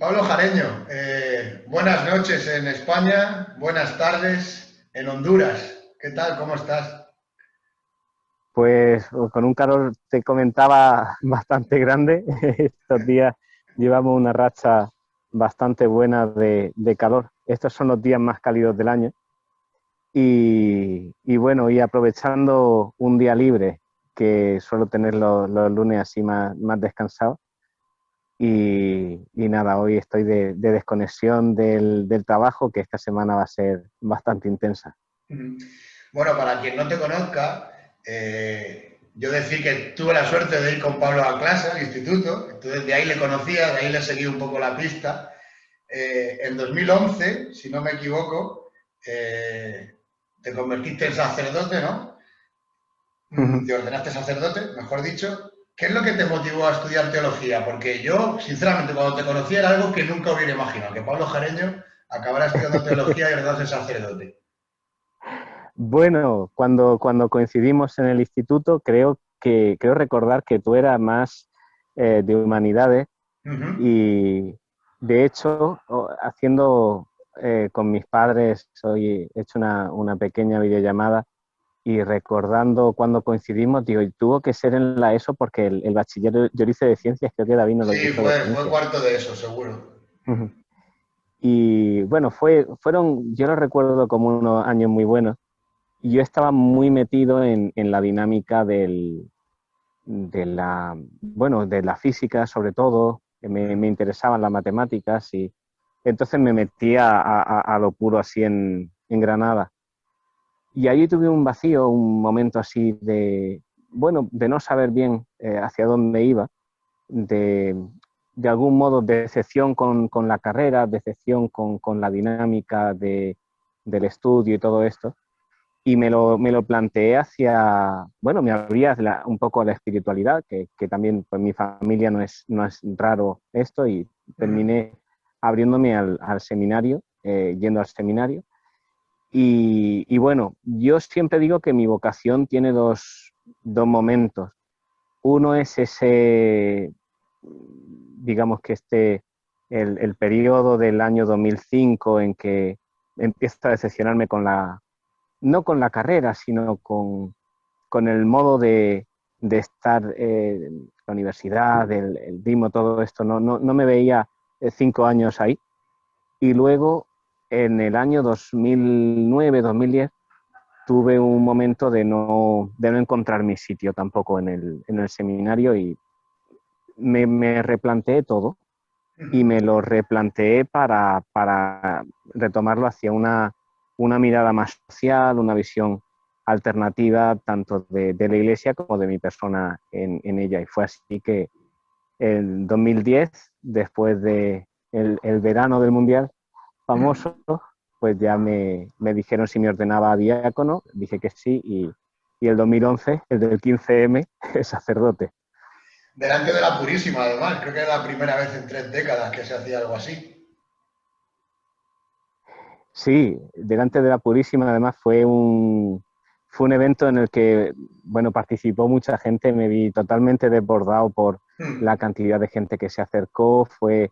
Pablo Jareño, buenas noches en España, buenas tardes en Honduras. ¿Qué tal? ¿Cómo estás? Pues con un calor, te comentaba, bastante grande. Estos días llevamos una racha bastante buena de calor. Estos son los días más cálidos del año. Y bueno, y aprovechando un día libre, que suelo tener los lunes así más descansados. Y nada, hoy estoy de desconexión del trabajo, que esta semana va a ser bastante intensa. Bueno, para quien no te conozca, yo decir que tuve la suerte de ir con Pablo a clase, al instituto, entonces de ahí le conocía, de ahí le seguí un poco la pista. En 2011, si no me equivoco, te convertiste en sacerdote, ¿no? Te ordenaste sacerdote, mejor dicho. ¿Qué es lo que te motivó a estudiar teología? Porque yo, sinceramente, cuando te conocí era algo que nunca hubiera imaginado, que Pablo Jareño acabará estudiando teología y ordenarse sacerdote. Bueno, cuando coincidimos en el instituto, creo recordar que tú eras más de humanidades Uh -huh. y de hecho, haciendo con mis padres, hoy he hecho una pequeña videollamada y recordando cuando coincidimos, digo, y tuvo que ser en la ESO porque el bachiller yo lo hice de ciencias, creo que David no lo Sí, hizo de fue ciencias. cuarto de eso, seguro. Y bueno, yo lo recuerdo como unos años muy buenos. Y yo estaba muy metido en la dinámica de la física, sobre todo, que me interesaban las matemáticas y entonces me metí a lo puro así en Granada. Y ahí tuve un vacío, un momento así de no saber bien hacia dónde iba, de, de algún modo decepción con la carrera, decepción con la dinámica del estudio y todo esto. Y me lo planteé hacia, bueno, me abría un poco a la espiritualidad, que también pues mi familia no es raro esto, y Uh -huh. terminé abriéndome al seminario, yendo al seminario. Y bueno, yo siempre digo que mi vocación tiene dos momentos. Uno es ese, digamos que el periodo del año 2005 en que empiezo a decepcionarme no con la carrera, sino con el modo de estar la universidad, el DIMO, todo esto. No me veía 5 años ahí. Y luego, en el año 2009, 2010, tuve un momento de no encontrar mi sitio tampoco en el seminario y me replanteé todo Uh y -huh. me lo replanteé para retomarlo hacia una mirada más social, una visión alternativa tanto de la iglesia como de mi persona en ella. Y fue así que en 2010, después de el verano del Mundial famoso, pues ya me dijeron si me ordenaba a diácono, dije que sí, y el 2011, el del 15M, sacerdote. Delante de la Purísima, además. Creo que era la primera vez en 3 décadas que se hacía algo así. Sí, delante de la Purísima además fue un evento en el que, bueno, participó mucha gente, me vi totalmente desbordado por la cantidad de gente que se acercó, fue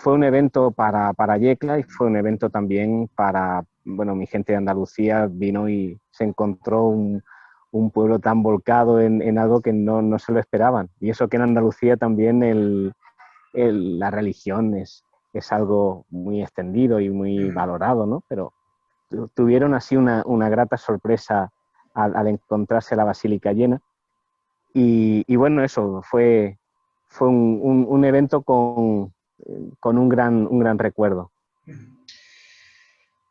un evento para Yecla y fue un evento también para, bueno, mi gente de Andalucía vino y se encontró un pueblo tan volcado en algo que no se lo esperaban. Y eso que en Andalucía también la religión es algo muy extendido y muy valorado, ¿no? Pero tuvieron así una grata sorpresa al encontrarse la basílica llena. Y bueno, eso fue un evento con un gran recuerdo.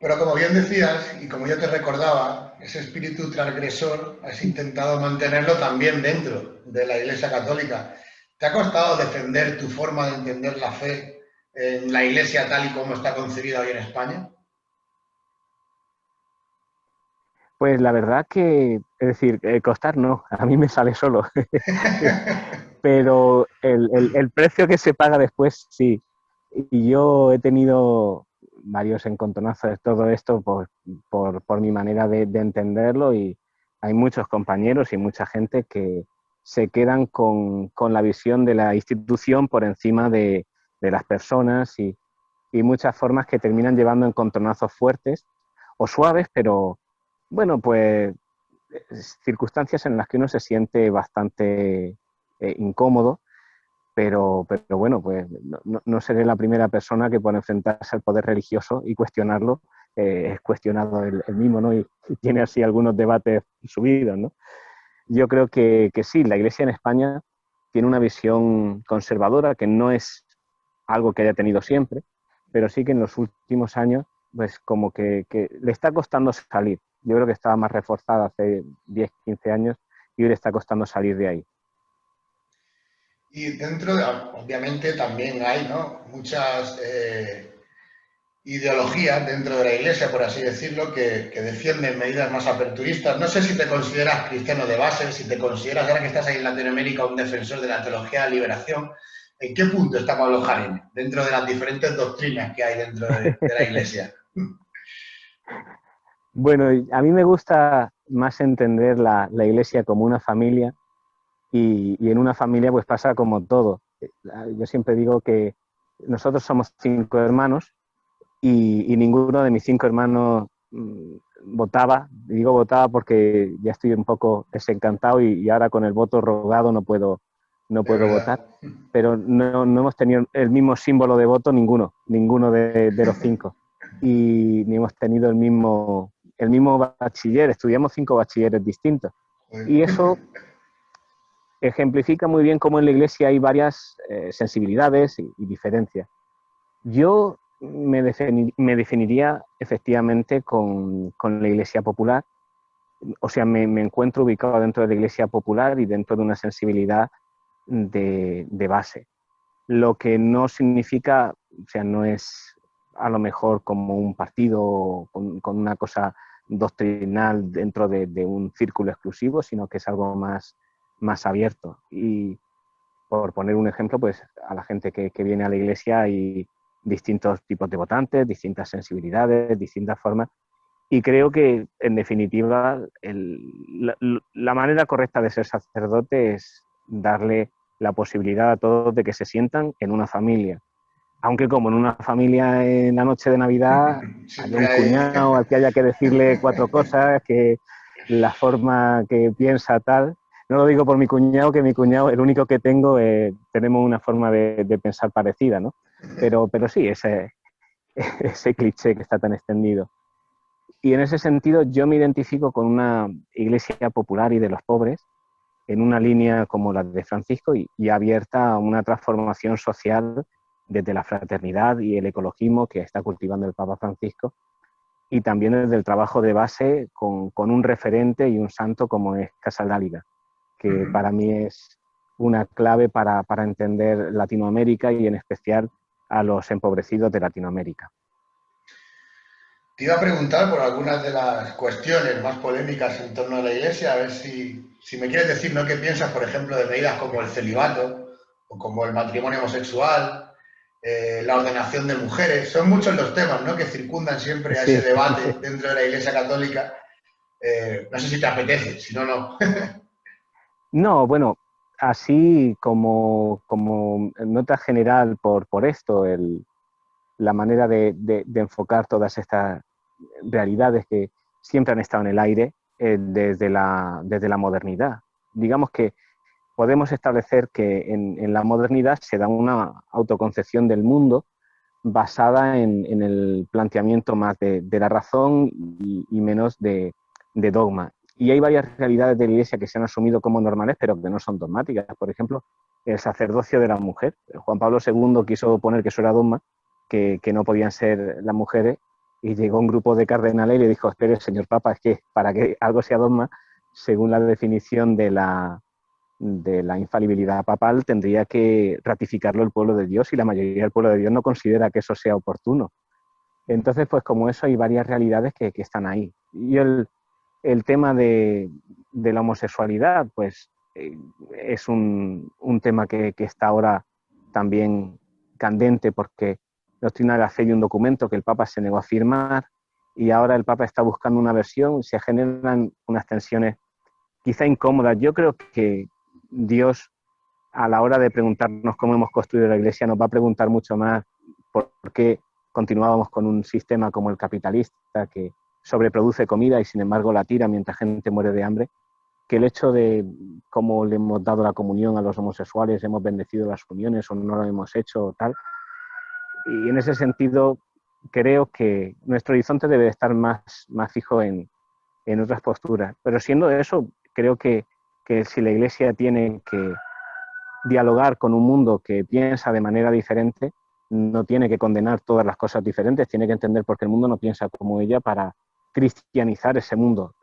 Pero como bien decías, y como yo te recordaba, ese espíritu transgresor has intentado mantenerlo también dentro de la Iglesia Católica. ¿Te ha costado defender tu forma de entender la fe en la Iglesia tal y como está concebida hoy en España? Pues la verdad que, es decir, costar no, a mí me sale solo, pero el precio que se paga después sí. Y yo he tenido varios encontronazos de todo esto por mi manera de entenderlo, y hay muchos compañeros y mucha gente que se quedan con la visión de la institución por encima de las personas y muchas formas que terminan llevando encontronazos fuertes o suaves, pero bueno, pues circunstancias en las que uno se siente bastante incómodo, pero bueno, pues no seré la primera persona que por enfrentarse al poder religioso y cuestionarlo, es cuestionado el mismo, ¿no? Y tiene así algunos debates subidos, ¿no? Yo creo que sí, la Iglesia en España tiene una visión conservadora que no es algo que haya tenido siempre, pero sí que en los últimos años, pues como que le está costando salir. Yo creo que estaba más reforzada hace 10, 15 años y hoy le está costando salir de ahí. Y dentro, obviamente, también hay, ¿no?, muchas ideologías dentro de la Iglesia, por así decirlo, que defienden medidas más aperturistas. No sé si te consideras cristiano de base, si te consideras, ahora que estás ahí en Latinoamérica, un defensor de la teología de la liberación. ¿En qué punto está Pablo Jaén dentro de las diferentes doctrinas que hay dentro de la Iglesia? Bueno, a mí me gusta más entender la Iglesia como una familia y en una familia pues pasa como todo. Yo siempre digo que nosotros somos 5 hermanos y ninguno de mis 5 hermanos votaba. Digo votaba porque ya estoy un poco desencantado y ahora con el voto rogado no Es puedo votar, verdad. pero no hemos tenido el mismo símbolo de voto ninguno de los 5. Y ni hemos tenido el mismo bachiller, estudiamos 5 bachilleres distintos. Y eso ejemplifica muy bien cómo en la Iglesia hay varias sensibilidades y diferencias. Yo me definiría efectivamente con la Iglesia popular, o sea, me encuentro ubicado dentro de la Iglesia popular y dentro de una sensibilidad de base. Lo que no significa, o sea, no es a lo mejor como un partido con una cosa doctrinal dentro de un círculo exclusivo, sino que es algo más abierto. Y por poner un ejemplo, pues a la gente que viene a la iglesia hay distintos tipos de votantes, distintas sensibilidades, distintas formas. Y creo que, en definitiva, la manera correcta de ser sacerdote es darle la posibilidad a todos de que se sientan en una familia. Aunque como en una familia en la noche de Navidad haya Siempre un hay. cuñado al que haya que decirle 4 cosas, que la forma que piensa tal. No lo digo por mi cuñado, que mi cuñado, el único que tengo, tenemos una forma de pensar parecida, ¿no? Pero sí, ese cliché que está tan extendido. Y en ese sentido yo me identifico con una iglesia popular y de los pobres, en una línea como la de Francisco y abierta a una transformación social desde la fraternidad y el ecologismo que está cultivando el Papa Francisco y también desde el trabajo de base con un referente y un santo como es Casaldáliga, que para mí es una clave para entender Latinoamérica y en especial a los empobrecidos de Latinoamérica. Te iba a preguntar por algunas de las cuestiones más polémicas en torno a la Iglesia, a ver si me quieres decir, ¿no?, qué piensas, por ejemplo, de medidas como el celibato o como el matrimonio homosexual, la ordenación de mujeres. Son muchos los temas, ¿no?, que circundan siempre a ese Sí. debate dentro de la Iglesia Católica. No sé si te apetece, si no, no. No, bueno, así como nota general por esto, la manera de enfocar todas estas realidades que siempre han estado en el aire desde la modernidad. Digamos que podemos establecer que en la modernidad se da una autoconcepción del mundo basada en el planteamiento más de la razón y menos de dogma. Y hay varias realidades de la Iglesia que se han asumido como normales, pero que no son dogmáticas. Por ejemplo, el sacerdocio de la mujer. Juan Pablo II quiso poner que eso era dogma, que no podían ser las mujeres, y llegó un grupo de cardenales y le dijo, espere, señor Papa, es que para que algo sea dogma, según la definición de la infalibilidad papal, tendría que ratificarlo el pueblo de Dios y la mayoría del pueblo de Dios no considera que eso sea oportuno. Entonces, pues como eso hay varias realidades que están ahí. Y el tema de la homosexualidad, pues es un tema que está ahora también candente porque la doctrina de la fe y un documento que el Papa se negó a firmar y ahora el Papa está buscando una versión, se generan unas tensiones quizá incómodas. Yo creo que Dios a la hora de preguntarnos cómo hemos construido la Iglesia, nos va a preguntar mucho más por qué continuábamos con un sistema como el capitalista que sobreproduce comida y sin embargo la tira mientras gente muere de hambre, que el hecho de cómo le hemos dado la comunión a los homosexuales, hemos bendecido las uniones o no lo hemos hecho, tal. Y en ese sentido, creo que nuestro horizonte debe estar más fijo en otras posturas. Pero siendo eso, creo que si la Iglesia tiene que dialogar con un mundo que piensa de manera diferente, no tiene que condenar todas las cosas diferentes, tiene que entender por qué el mundo no piensa como ella para cristianizar ese mundo,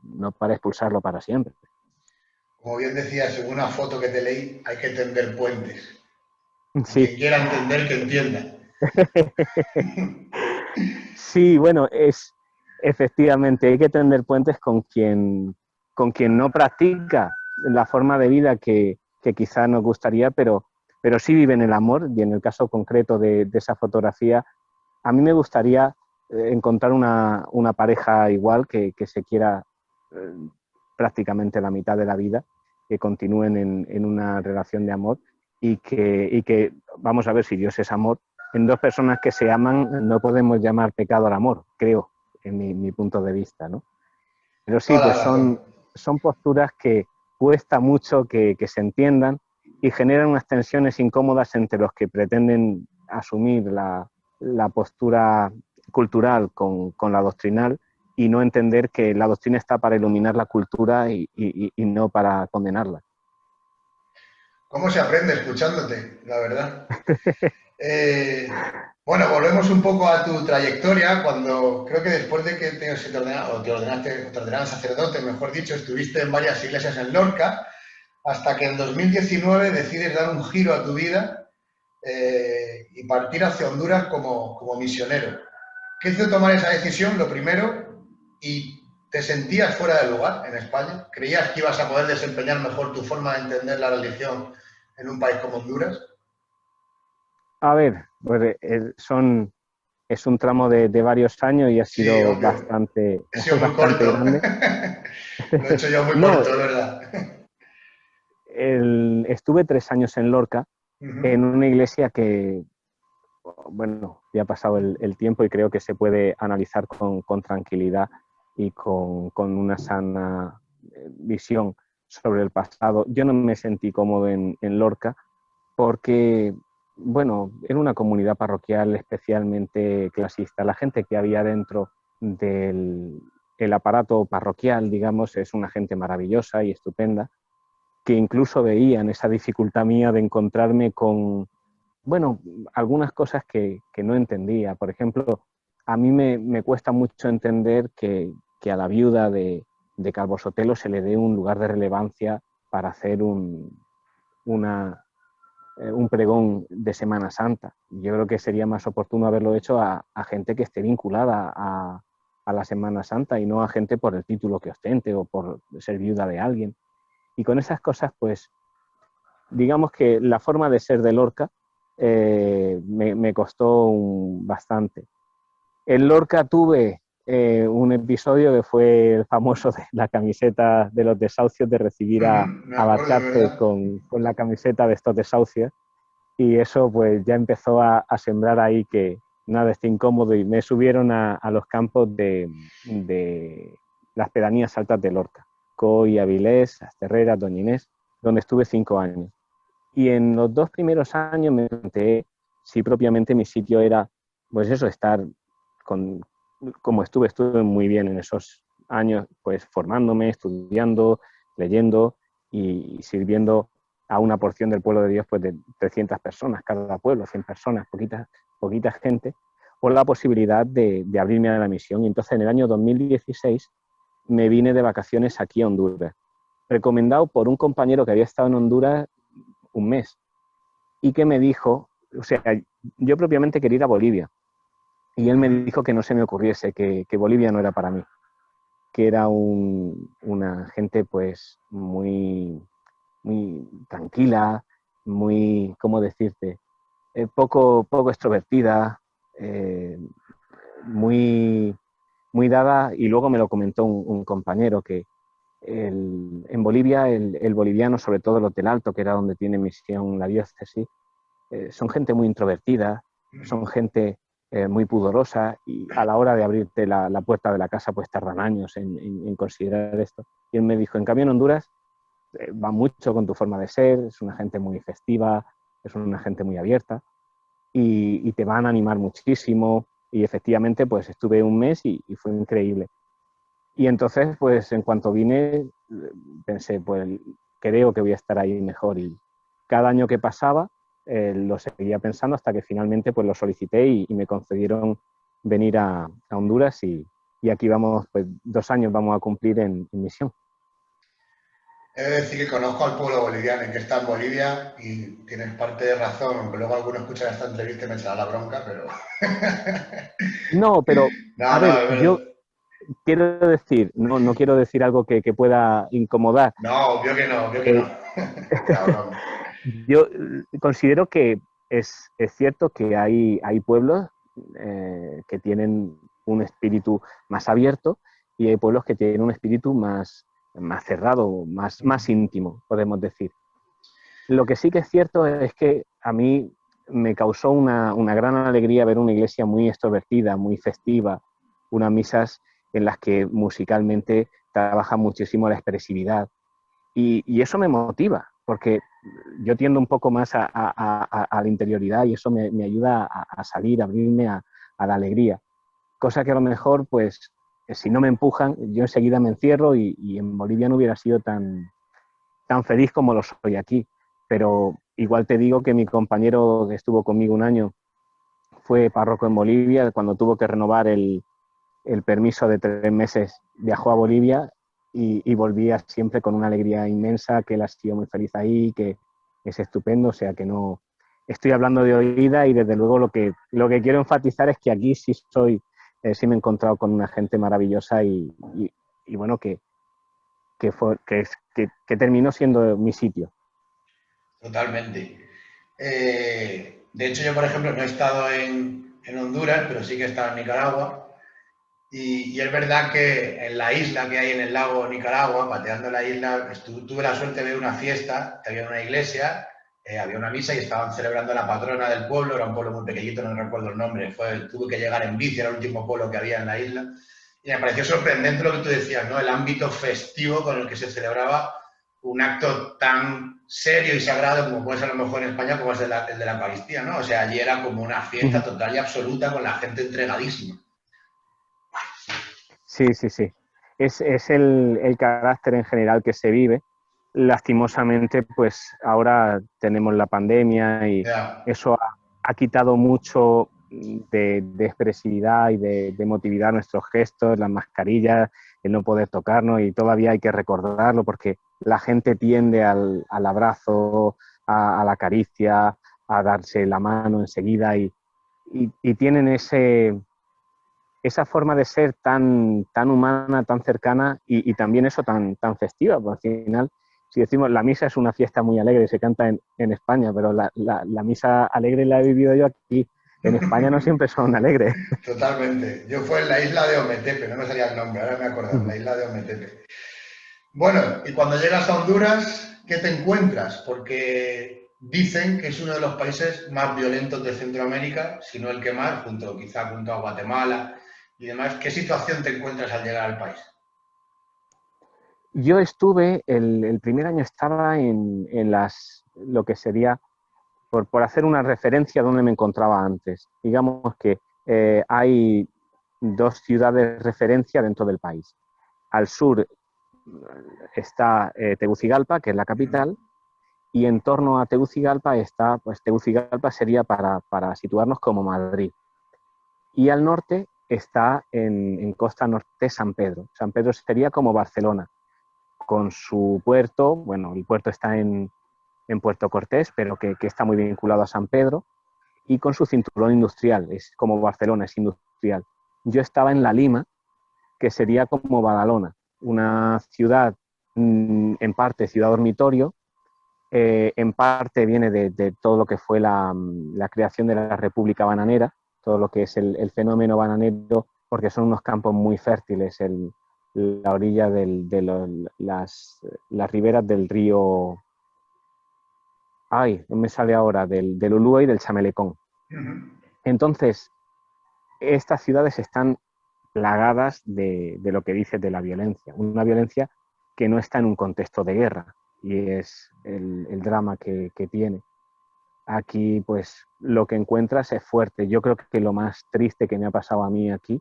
no para expulsarlo para siempre. Como bien decías, según una foto que te leí, hay que tender puentes. Sí. Quien quiera entender, que entienda. Sí, bueno, efectivamente, hay que tender puentes con quien no practica la forma de vida que quizá nos gustaría, pero sí vive en el amor. Y en el caso concreto de esa fotografía, a mí me gustaría encontrar una pareja igual que se quiera prácticamente la mitad de la vida, que continúen en una relación de amor y que, vamos a ver, si Dios es amor, en dos personas que se aman no podemos llamar pecado al amor, creo, en mi punto de vista, ¿no? Pero sí, pues son posturas que cuesta mucho que se entiendan y generan unas tensiones incómodas entre los que pretenden asumir la postura cultural con la doctrinal y no entender que la doctrina está para iluminar la cultura y no para condenarla. ¿Cómo se aprende escuchándote, la verdad? Bueno, volvemos un poco a tu trayectoria, cuando creo que después de que te ordenaron sacerdote, mejor dicho, estuviste en varias iglesias en Lorca, hasta que en 2019 decides dar un giro a tu vida y partir hacia Honduras como misionero. ¿Qué hizo tomar esa decisión, lo primero? ¿Y te sentías fuera de lugar en España? ¿Creías que ibas a poder desempeñar mejor tu forma de entender la religión en un país como Honduras? A ver, pues es un tramo de varios años y ha Sí, sido hombre, bastante, he sido muy bastante corto. grande. Lo he hecho yo muy No, corto, es verdad. estuve 3 años en Lorca, en una iglesia que, bueno, ya ha pasado el tiempo y creo que se puede analizar con tranquilidad y con una sana visión sobre el pasado. Yo no me sentí cómodo en Lorca porque, bueno, era una comunidad parroquial especialmente clasista. La gente que había dentro del el aparato parroquial, digamos, es una gente maravillosa y estupenda, que incluso veían esa dificultad mía de encontrarme con, bueno, algunas cosas que no entendía. Por ejemplo, a mí me cuesta mucho entender que a la viuda de Calvo Sotelo se le dé un lugar de relevancia para hacer un pregón de Semana Santa. Yo creo que sería más oportuno haberlo hecho a gente que esté vinculada a la Semana Santa y no a gente por el título que ostente o por ser viuda de alguien. Y con esas cosas, pues, digamos que la forma de ser de Lorca me costó bastante. En Lorca tuve un episodio que fue el famoso de la camiseta de los desahucios, de recibir Me a acuerdo, Valcárcel ¿verdad? con la camiseta de estos desahucios, y eso pues ya empezó a sembrar ahí que nada, esté incómodo, y me subieron a los campos de las pedanías altas de Lorca, Coy, Avilés, Asterrera, Doña Inés, donde estuve 5 años. Y en los 2 primeros años me pregunté si propiamente mi sitio era, pues eso, estar con, como estuve muy bien en esos años, pues formándome, estudiando, leyendo y sirviendo a una porción del pueblo de Dios, pues de 300 personas, cada pueblo, 100 personas, poquita gente, o la posibilidad de abrirme a la misión. Y entonces en el año 2016 me vine de vacaciones aquí a Honduras, recomendado por un compañero que había estado en Honduras un mes y que me dijo, o sea, yo propiamente quería ir a Bolivia, y él me dijo que no se me ocurriese, que Bolivia no era para mí, que era una gente pues muy tranquila, muy, ¿cómo decirte? Poco extrovertida, muy dada, y luego me lo comentó un compañero en Bolivia el boliviano, sobre todo los del Alto, que era donde tiene misión la diócesis, son gente muy introvertida, son gente muy pudorosa y a la hora de abrirte la puerta de la casa pues tardan años en considerar esto. Y él me dijo, en cambio en Honduras va mucho con tu forma de ser, es una gente muy festiva, es una gente muy abierta y te van a animar muchísimo. Y efectivamente pues estuve un mes y fue increíble. Y entonces pues en cuanto vine pensé pues creo que voy a estar ahí mejor y cada año que pasaba lo seguía pensando hasta que finalmente pues lo solicité y me concedieron venir a Honduras y aquí vamos, pues 2 años vamos a cumplir en misión. He de decir que conozco al pueblo boliviano y que está en Bolivia y tienes parte de razón, aunque luego algunos escuchan esta entrevista y me echará la bronca, pero... No, pero No, a no, ver, es verdad. yo quiero decir, no quiero decir algo que pueda incomodar. No, obvio que no, obvio que no. Eh, Era broma. yo considero que es cierto que hay pueblos que tienen un espíritu más abierto y hay pueblos que tienen un espíritu más cerrado, más íntimo, podemos decir. Lo que sí que es cierto es que a mí me causó una gran alegría ver una iglesia muy extrovertida, muy festiva, unas misas en las que musicalmente trabaja muchísimo la expresividad. Y eso me motiva, porque yo tiendo un poco más a la interioridad y eso me ayuda a salir, a abrirme a la alegría. Cosa que a lo mejor, pues, si no me empujan, yo enseguida me encierro y en Bolivia no hubiera sido tan feliz como lo soy aquí. Pero igual te digo que mi compañero que estuvo conmigo un año fue párroco en Bolivia, cuando tuvo que renovar el permiso de 3 meses, viajó a Bolivia y volvía siempre con una alegría inmensa, que él ha sido muy feliz ahí, que es estupendo, o sea que no estoy hablando de oída y desde luego lo que quiero enfatizar es que aquí sí me he encontrado con una gente maravillosa y bueno, que terminó siendo mi sitio. Totalmente. De hecho, yo, por ejemplo, no he estado en Honduras, pero sí que he estado en Nicaragua. Y es verdad que en la isla que hay en el lago Nicaragua, pateando la isla, tuve la suerte de ver una fiesta, que había una iglesia, había una misa y estaban celebrando a la patrona del pueblo, era un pueblo muy pequeñito, no recuerdo el nombre, tuve que llegar en bici, era el último pueblo que había en la isla. Y me pareció sorprendente lo que tú decías, ¿no? El ámbito festivo con el que se celebraba un acto tan serio y sagrado como puede ser a lo mejor en España, como es el de la Eucaristía, ¿no? O sea, allí era como una fiesta total y absoluta con la gente entregadísima. Sí, sí, sí. Es el carácter en general que se vive. Lastimosamente, pues ahora tenemos la pandemia y Ya. eso ha quitado mucho de expresividad y de emotividad a nuestros gestos, las mascarillas, el no poder tocarnos y todavía hay que recordarlo porque la gente tiende al abrazo, a la caricia, a darse la mano enseguida y tienen esa forma de ser tan humana, tan cercana y también eso tan festiva, porque al final, si decimos la misa es una fiesta muy alegre, se canta en España, pero la misa alegre la he vivido yo aquí. En España no siempre son alegres. Totalmente. Yo fui en la isla de Ometepe, no me salía el nombre, ahora me he acordado, la isla de Ometepe. Bueno, y cuando llegas a Honduras, ¿qué te encuentras? Porque dicen que es uno de los países más violentos de Centroamérica, si no el que más, quizá junto a Guatemala y demás. ¿Qué situación te encuentras al llegar al país? Yo estuve, el primer año estaba en lo que sería, por hacer una referencia a donde me encontraba antes. Digamos que hay dos ciudades de referencia dentro del país. Al sur está Tegucigalpa, que es la capital, y en torno a Tegucigalpa está, pues Tegucigalpa sería para situarnos como Madrid. Y al norte está en costa norte San Pedro. San Pedro sería como Barcelona, con su puerto, bueno, el puerto está en Puerto Cortés, pero que está muy vinculado a San Pedro, y con su cinturón industrial, es como Barcelona, es industrial. Yo estaba en La Lima, que sería como Badalona, una ciudad en parte ciudad dormitorio, en parte viene de todo lo que fue la creación de la República Bananera, todo lo que es el fenómeno bananero, porque son unos campos muy fértiles. la orilla las riberas del río, ay, no me sale ahora, del Ulúa y del Chamelecón. Entonces, estas ciudades están plagadas de lo que dices de la violencia, una violencia que no está en un contexto de guerra, y es el drama que tiene. Aquí, pues, lo que encuentras es fuerte. Yo creo que lo más triste que me ha pasado a mí aquí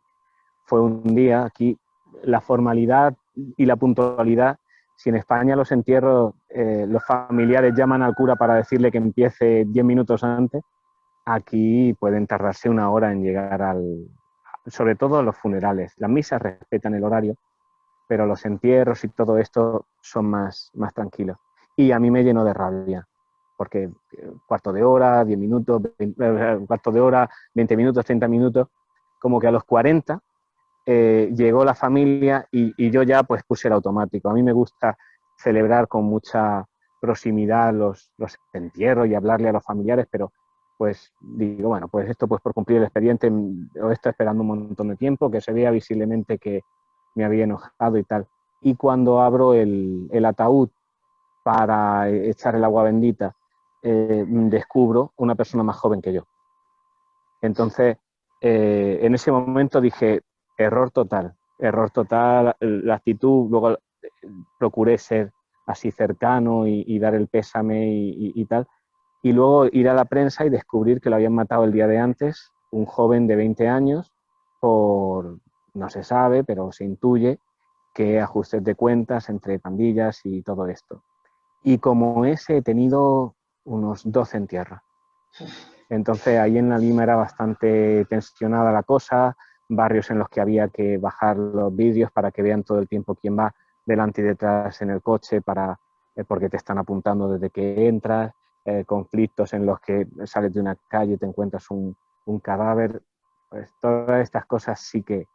fue un día, aquí, la formalidad y la puntualidad. Si en España los entierros, los familiares llaman al cura para decirle que empiece 10 minutos antes, aquí pueden tardarse una hora en llegar sobre todo los funerales. Las misas respetan el horario, pero los entierros y todo esto son más tranquilos. Y a mí me llenó de rabia, porque cuarto de hora, 10 minutos, cuarto de hora, 20 minutos, 30 minutos, como que a los 40 llegó la familia y yo ya pues puse el automático. A mí me gusta celebrar con mucha proximidad los entierros y hablarle a los familiares, pero pues digo, bueno, pues esto pues por cumplir el expediente, lo he estado esperando un montón de tiempo, que se vea visiblemente que me había enojado y tal. Y cuando abro el ataúd para echar el agua bendita, descubro una persona más joven que yo. Entonces, en ese momento dije, error total, la actitud, luego procuré ser así cercano y dar el pésame y tal, y luego ir a la prensa y descubrir que lo habían matado el día de antes, un joven de 20 años, no se sabe, pero se intuye que ajustes de cuentas entre pandillas y todo esto. Y como ese he tenido unos 12 en tierra. Entonces ahí en la Lima era bastante tensionada la cosa, barrios en los que había que bajar los vídeos para que vean todo el tiempo quién va delante y detrás en el coche porque te están apuntando desde que entras, conflictos en los que sales de una calle y te encuentras un cadáver. Pues todas estas cosas sí que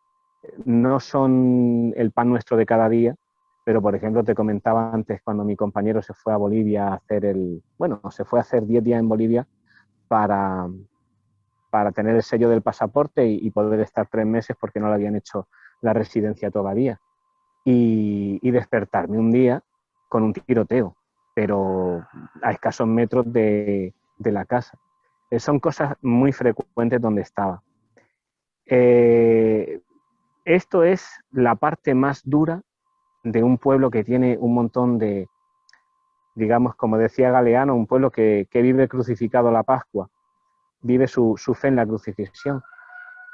no son el pan nuestro de cada día, pero por ejemplo te comentaba antes cuando mi compañero se fue a Bolivia a hacer se fue a hacer 10 días en Bolivia para tener el sello del pasaporte y poder estar 3 meses porque no le habían hecho la residencia todavía. Y despertarme un día con un tiroteo, pero a escasos metros de la casa. Son cosas muy frecuentes donde estaba. Esto es la parte más dura de un pueblo que tiene un montón de, digamos, como decía Galeano, un pueblo que vive crucificado la Pascua, vive su fe en la crucifixión.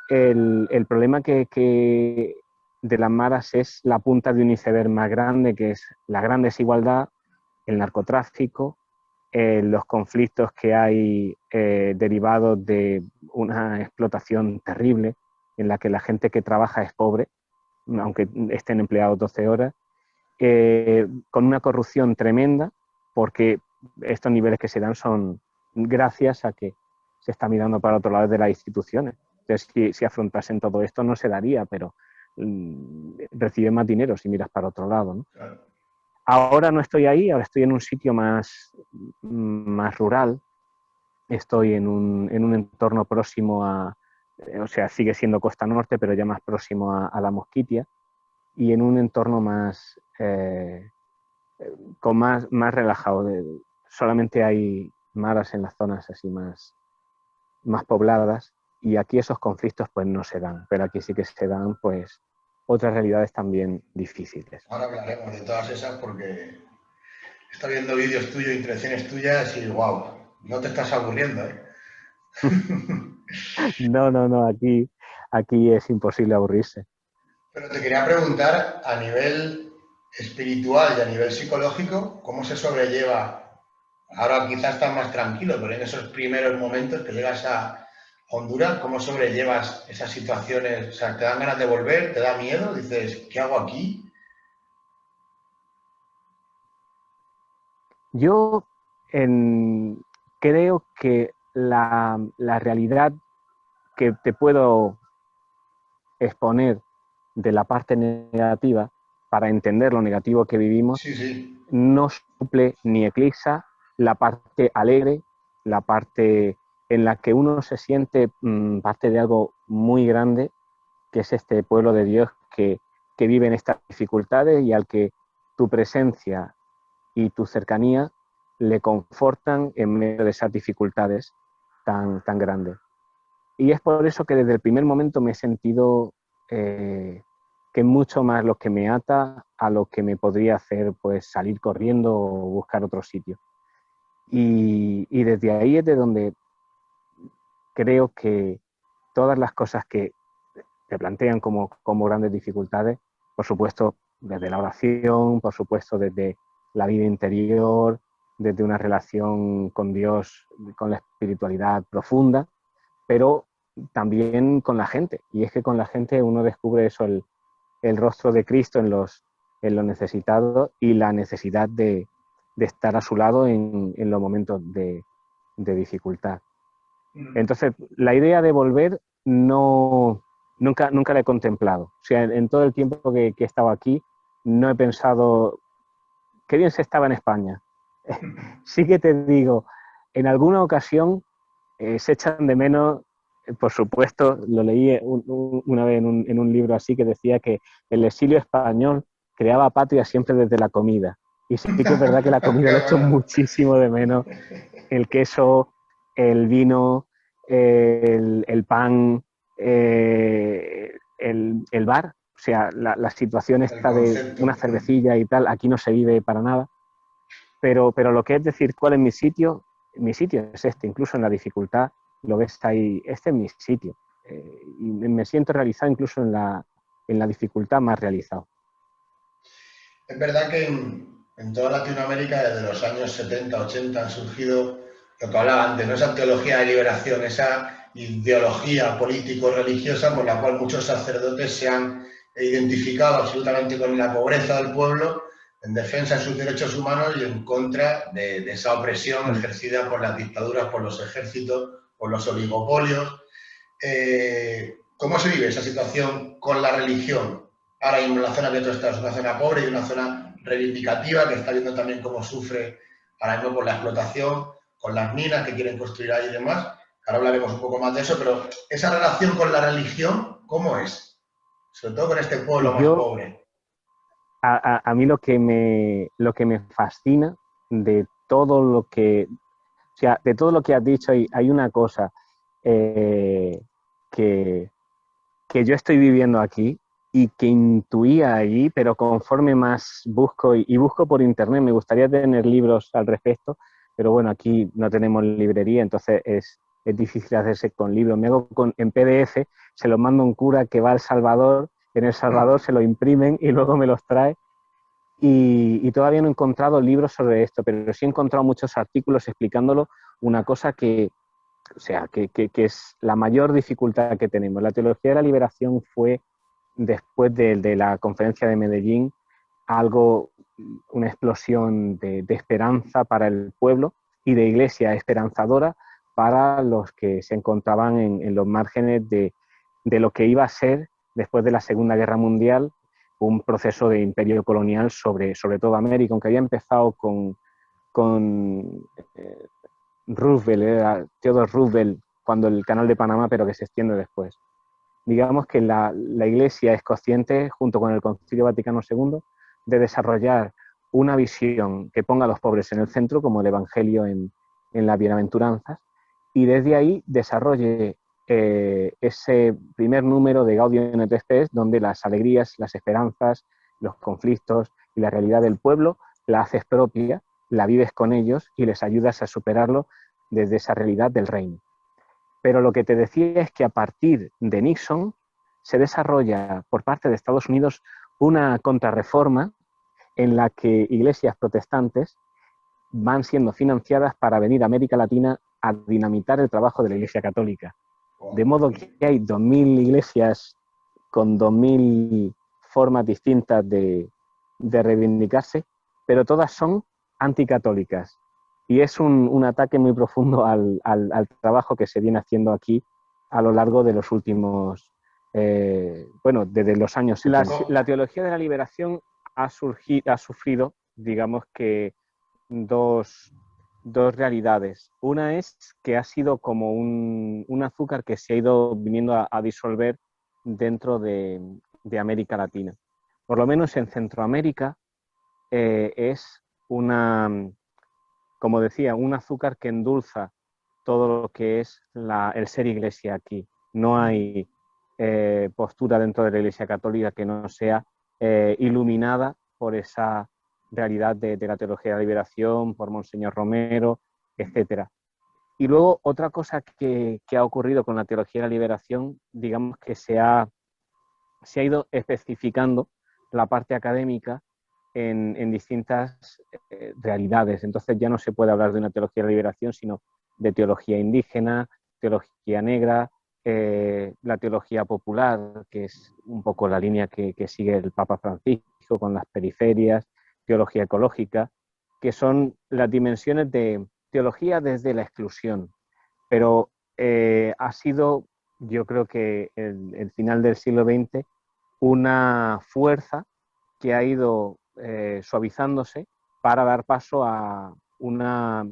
El problema que de las maras es la punta de un iceberg más grande, que es la gran desigualdad, el narcotráfico, los conflictos que hay derivados de una explotación terrible en la que la gente que trabaja es pobre, aunque estén empleados 12 horas, con una corrupción tremenda, porque estos niveles que se dan son gracias a que se está mirando para otro lado de las instituciones. Entonces, si afrontasen todo esto no se daría, pero recibe más dinero si miras para otro lado, ¿no? Claro. Ahora no estoy ahí, ahora estoy en un sitio más rural, estoy en un entorno próximo o sea, sigue siendo costa norte, pero ya más próximo a la Mosquitia, y en un entorno más relajado. Solamente hay maras en las zonas así más pobladas, y aquí esos conflictos pues no se dan, pero aquí sí que se dan pues otras realidades también difíciles. Ahora hablaremos de todas esas porque está viendo vídeos tuyos, intervenciones tuyas y wow, no te estás aburriendo, ¿eh? No, aquí es imposible aburrirse. Pero te quería preguntar a nivel espiritual y a nivel psicológico, ¿cómo se sobrelleva? Ahora quizás estás más tranquilo, pero en esos primeros momentos que llegas a Honduras, ¿cómo sobrellevas esas situaciones? O sea, ¿te dan ganas de volver? ¿Te da miedo? Dices, ¿qué hago aquí? Yo creo que la realidad que te puedo exponer de la parte negativa para entender lo negativo que vivimos Sí, sí. no suple ni eclipsa la parte alegre, la parte en la que uno se siente parte de algo muy grande, que es este pueblo de Dios que que vive en estas dificultades y al que tu presencia y tu cercanía le confortan en medio de esas dificultades tan grandes. Y es por eso que desde el primer momento me he sentido que es mucho más lo que me ata a lo que me podría hacer pues salir corriendo o buscar otro sitio. Y desde ahí es de donde creo que todas las cosas que te plantean como grandes dificultades, por supuesto desde la oración, por supuesto desde la vida interior, desde una relación con Dios, con la espiritualidad profunda, pero también con la gente. Y es que con la gente uno descubre eso, el rostro de Cristo en los necesitados y la necesidad de estar a su lado en los momentos de dificultad. Entonces, la idea de volver nunca la he contemplado. O sea, en todo el tiempo que he estado aquí, no he pensado, qué bien se estaba en España. Sí que te digo, en alguna ocasión se echan de menos, por supuesto, lo leí una vez en un libro así que decía que el exilio español creaba patria siempre desde la comida. Y sí que es verdad que la comida lo he hecho muchísimo de menos, el queso, el vino, el pan, el bar. O sea, la situación El esta de concepto. una cervecilla y tal, aquí no se vive para nada. Pero lo que es decir, ¿cuál es mi sitio es este, incluso en la dificultad, lo ves ahí, este es mi sitio. Y me siento realizado incluso en la dificultad más realizado. Es verdad que en toda Latinoamérica, desde los años 70, 80, han surgido lo que hablaba antes, ¿no? Esa teología de liberación, esa ideología político-religiosa por la cual muchos sacerdotes se han identificado absolutamente con la pobreza del pueblo, en defensa de sus derechos humanos y en contra de esa opresión ejercida por las dictaduras, por los ejércitos, por los oligopolios. ¿Cómo se vive esa situación con la religión? Ahora mismo en la zona que tú estás es una zona pobre y una zona reivindicativa que está viendo también cómo sufre ahora mismo por la explotación, con las minas que quieren construir ahí y demás. Ahora hablaremos un poco más de eso, pero esa relación con la religión, ¿cómo es? Sobre todo con este pueblo más Yo, pobre. a mí lo que me fascina de todo lo que, o sea, de todo lo que has dicho, hay una cosa eh, que, que yo estoy viviendo aquí y que intuía allí, pero conforme más busco y busco por internet, me gustaría tener libros al respecto, pero bueno, aquí no tenemos librería, entonces es difícil hacerse con libros. Me hago en PDF, se los mando a un cura que va a El Salvador, en El Salvador se lo imprimen y luego me los trae. Y todavía no he encontrado libros sobre esto, pero sí he encontrado muchos artículos explicándolo, una cosa que, o sea, que es la mayor dificultad que tenemos. La teología de la liberación fue, después de la conferencia de Medellín, algo, una explosión de esperanza para el pueblo y de iglesia esperanzadora para los que se encontraban en los márgenes de lo que iba a ser, después de la Segunda Guerra Mundial, un proceso de imperio colonial sobre toda América, aunque había empezado con Roosevelt, Theodore Roosevelt, cuando el Canal de Panamá, pero que se extiende después. Digamos que la Iglesia es consciente, junto con el Concilio Vaticano II, de desarrollar una visión que ponga a los pobres en el centro, como el Evangelio en las bienaventuranzas, y desde ahí desarrolle ese primer número de Gaudium et Spes, donde las alegrías, las esperanzas, los conflictos y la realidad del pueblo la haces propia, la vives con ellos y les ayudas a superarlo desde esa realidad del reino. Pero lo que te decía es que a partir de Nixon se desarrolla por parte de Estados Unidos una contrarreforma en la que iglesias protestantes van siendo financiadas para venir a América Latina a dinamitar el trabajo de la Iglesia Católica. De modo que hay 2.000 iglesias con 2.000 formas distintas de reivindicarse, pero todas son anticatólicas. Y es un ataque muy profundo al trabajo que se viene haciendo aquí a lo largo de los últimos, bueno, desde los años 70. La teología de la liberación ha sufrido, digamos que, dos realidades. Una es que ha sido como un azúcar que se ha ido viniendo a disolver dentro de América Latina. por lo menos en Centroamérica, es una, como decía, un azúcar que endulza todo lo que es el ser iglesia aquí. No hay postura dentro de la Iglesia Católica que no sea iluminada por esa realidad de la teología de la liberación, por Monseñor Romero, etcétera. Y luego otra cosa que ha ocurrido con la teología de la liberación, digamos que se ha ido especificando la parte académica en distintas realidades. Entonces ya no se puede hablar de una teología de la liberación, sino de teología indígena, teología negra, la teología popular, que es un poco la línea que sigue el Papa Francisco con las periferias, teología ecológica, que son las dimensiones de teología desde la exclusión. Pero ha sido, yo creo que el final del siglo XX, una fuerza que ha ido suavizándose para dar paso a una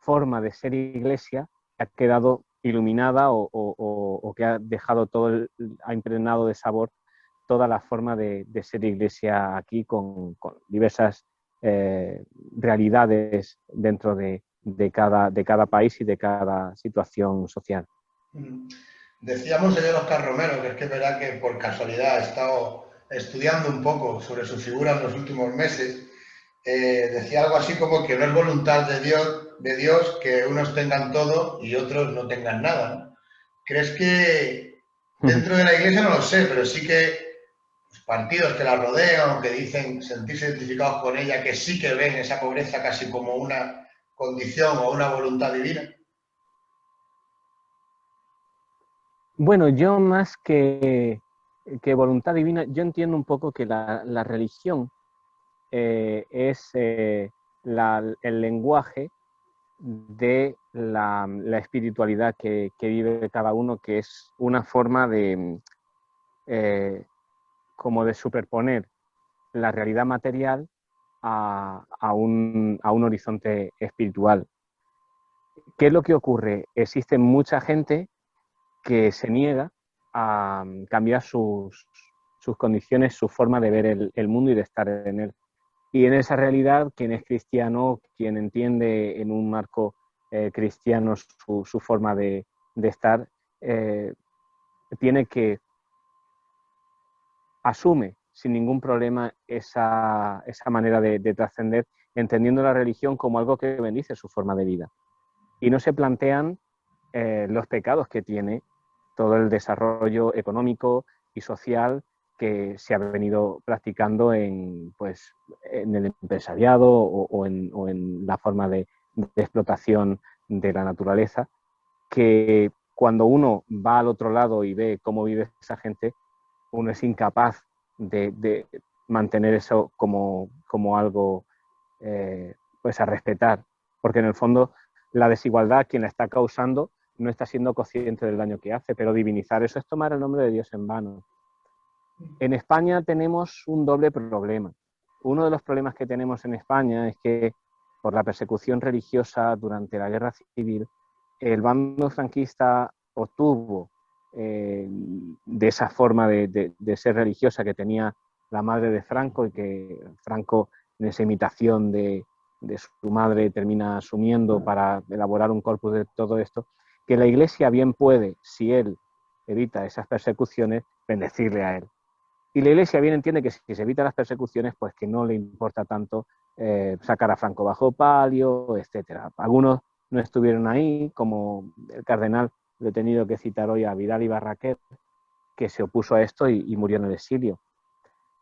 forma de ser iglesia que ha quedado iluminada o que ha dejado ha impregnado de sabor toda la forma de ser iglesia aquí con diversas realidades dentro de cada país y de cada situación social. Decíamos señor Oscar Romero, que es que es verdad que por casualidad he estado estudiando un poco sobre su figura en los últimos meses. Decía algo así como que no es voluntad de Dios que unos tengan todo y otros no tengan nada, ¿no? ¿Crees que dentro de la Iglesia, no lo sé, pero sí que los partidos que la rodean o que dicen sentirse identificados con ella, que sí que ven esa pobreza casi como una condición o una voluntad divina? Bueno, yo más que voluntad divina, yo entiendo un poco que la religión es el lenguaje de la espiritualidad que vive cada uno, que es una forma de como de superponer la realidad material a un horizonte espiritual. ¿Qué es lo que ocurre? Existe mucha gente que se niega a cambiar sus condiciones, su forma de ver el mundo y de estar en él. Y en esa realidad, quien es cristiano, quien entiende en un marco cristiano su forma de estar, tiene que asume sin ningún problema esa manera de trascender, entendiendo la religión como algo que bendice su forma de vida. Y no se plantean los pecados que tiene todo el desarrollo económico y social que se ha venido practicando pues, en el empresariado o en la forma de explotación de la naturaleza, que cuando uno va al otro lado y ve cómo vive esa gente, uno es incapaz de mantener eso como algo pues a respetar, porque en el fondo la desigualdad, quien la está causando, no está siendo consciente del daño que hace, pero divinizar eso es tomar el nombre de Dios en vano. En España tenemos un doble problema. Uno de los problemas que tenemos en España es que por la persecución religiosa durante la Guerra Civil, el bando franquista obtuvo de esa forma de ser religiosa que tenía la madre de Franco y que Franco, en esa imitación de su madre, termina asumiendo para elaborar un corpus de todo esto, que la Iglesia bien puede, si él evita esas persecuciones, bendecirle a él. Y la Iglesia bien entiende que si se evitan las persecuciones, pues que no le importa tanto sacar a Franco bajo palio, etcétera. Algunos no estuvieron ahí, como el cardenal, lo he tenido que citar hoy a Vidal y Barraquer, que se opuso a esto y murió en el exilio.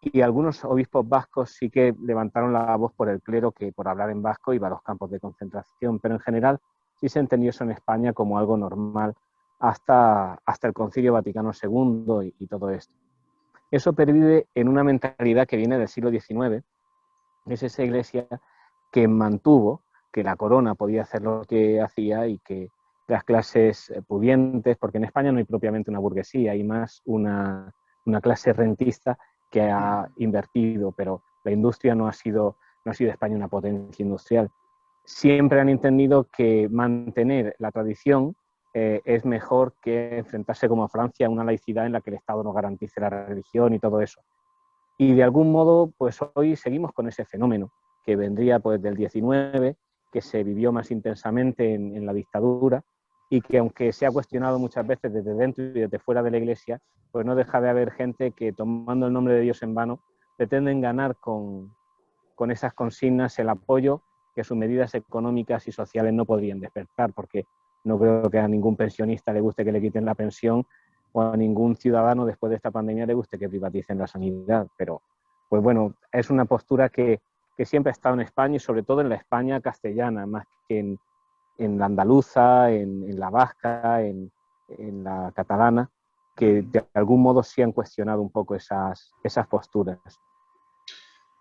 Y algunos obispos vascos sí que levantaron la voz por el clero, que por hablar en vasco iba a los campos de concentración, pero en general sí se entendió eso en España como algo normal hasta el Concilio Vaticano II y todo esto. Eso pervive en una mentalidad que viene del siglo XIX, es esa iglesia que mantuvo que la corona podía hacer lo que hacía y que las clases pudientes, porque en España no hay propiamente una burguesía, hay más una clase rentista que ha invertido, pero la industria no ha sido España una potencia industrial. Siempre han entendido que mantener la tradición es mejor que enfrentarse como a Francia a una laicidad en la que el Estado no garantice la religión y todo eso. Y de algún modo, pues hoy seguimos con ese fenómeno que vendría pues del 19, que se vivió más intensamente en la dictadura y que aunque se ha cuestionado muchas veces desde dentro y desde fuera de la Iglesia, pues no deja de haber gente que tomando el nombre de Dios en vano pretenden ganar con esas consignas el apoyo que sus medidas económicas y sociales no podrían despertar, porque no creo que a ningún pensionista le guste que le quiten la pensión o a ningún ciudadano después de esta pandemia le guste que privaticen la sanidad. Pero, pues bueno, es una postura que siempre ha estado en España y sobre todo en la España castellana, más que en la andaluza, en la vasca, en la catalana, que de algún modo sí han cuestionado un poco esas posturas.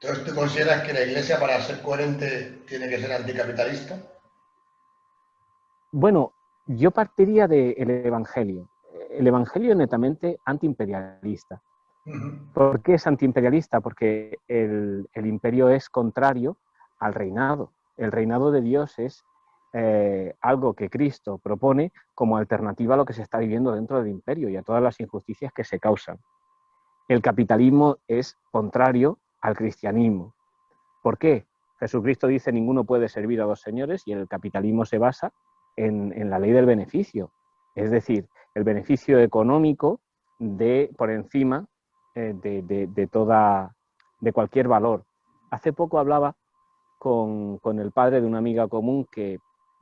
Entonces, ¿tú consideras que la Iglesia, para ser coherente, tiene que ser anticapitalista? Bueno, yo partiría del Evangelio. El Evangelio es netamente antiimperialista. Uh -huh. ¿Por qué es antiimperialista? Porque el imperio es contrario al reinado. El reinado de Dios es algo que Cristo propone como alternativa a lo que se está viviendo dentro del imperio y a todas las injusticias que se causan. El capitalismo es contrario al cristianismo. ¿Por qué? Jesucristo dice ninguno puede servir a dos señores y el capitalismo se basa en la ley del beneficio. Es decir, el beneficio económico por encima de cualquier valor. Hace poco hablaba con el padre de una amiga común que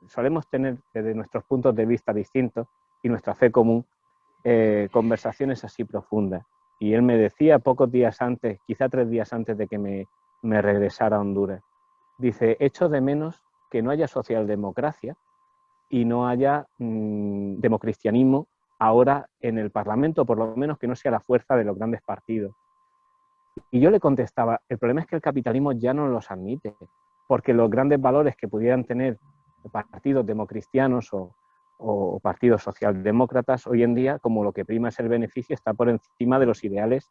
solemos tener desde nuestros puntos de vista distintos y nuestra fe común conversaciones así profundas. Y él me decía pocos días antes, quizá 3 días antes de que me regresara a Honduras, dice, echo de menos que no haya socialdemocracia y no haya democristianismo ahora en el Parlamento, por lo menos que no sea la fuerza de los grandes partidos. Y yo le contestaba, el problema es que el capitalismo ya no los admite, porque los grandes valores que pudieran tener partidos democristianos o partidos socialdemócratas, hoy en día, como lo que prima es el beneficio, está por encima de los ideales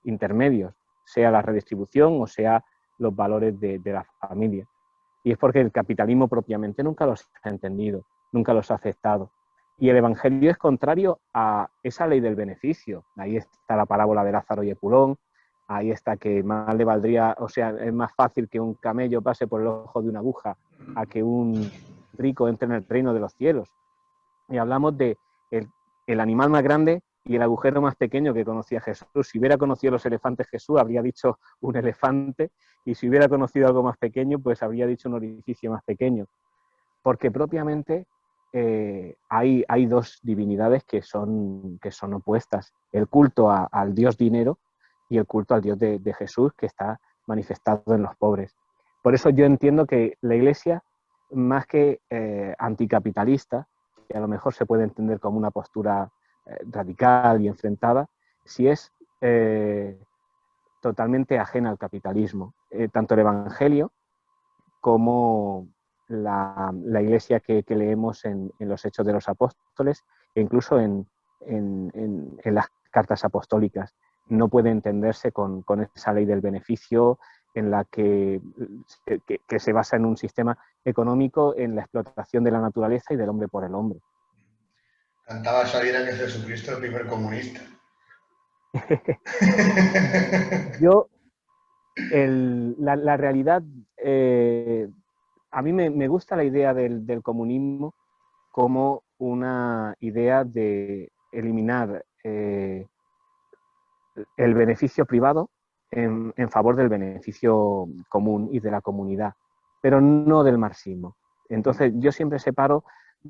intermedios, sea la redistribución o sea los valores de la familia. Y es porque el capitalismo propiamente nunca los ha entendido, nunca los ha aceptado. Y el Evangelio es contrario a esa ley del beneficio. Ahí está la parábola de Lázaro y Epulón, ahí está que más le valdría, o sea, es más fácil que un camello pase por el ojo de una aguja a que un rico entre en el reino de los cielos. Y hablamos de el animal más grande y el agujero más pequeño que conocía Jesús. Si hubiera conocido los elefantes Jesús, habría dicho un elefante, y si hubiera conocido algo más pequeño, pues habría dicho un orificio más pequeño. Porque propiamente hay dos divinidades que son opuestas. El culto al Dios dinero y el culto al Dios de Jesús, que está manifestado en los pobres. Por eso yo entiendo que la Iglesia, más que anticapitalista, que a lo mejor se puede entender como una postura radical y enfrentada, si es totalmente ajena al capitalismo. Tanto el Evangelio como la Iglesia que leemos en los Hechos de los Apóstoles e incluso en las cartas apostólicas. No puede entenderse con esa ley del beneficio en la que se basa en un sistema económico en la explotación de la naturaleza y del hombre por el hombre. Cantaba Shakira que Jesucristo es el primer comunista. Yo, la realidad, a mí me gusta la idea del comunismo como una idea de eliminar el beneficio privado en favor del beneficio común y de la comunidad, pero no del marxismo. Entonces, yo siempre separo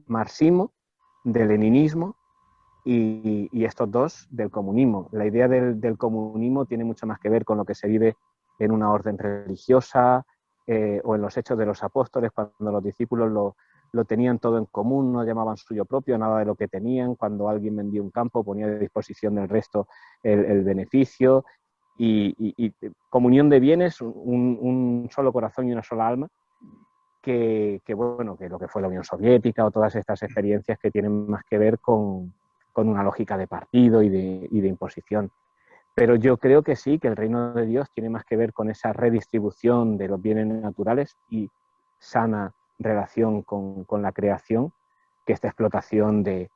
marxismo del leninismo y estos dos del comunismo. La idea del comunismo tiene mucho más que ver con lo que se vive en una orden religiosa o en los Hechos de los Apóstoles, cuando los discípulos lo tenían todo en común, no llamaban suyo propio nada de lo que tenían. Cuando alguien vendía un campo, ponía a disposición del resto el beneficio. Y comunión de bienes, un solo corazón y una sola alma, bueno, que lo que fue la Unión Soviética o todas estas experiencias que tienen más que ver con una lógica de partido y de imposición. Pero yo creo que sí, que el reino de Dios tiene más que ver con esa redistribución de los bienes naturales y sana relación con la creación, que esta explotación de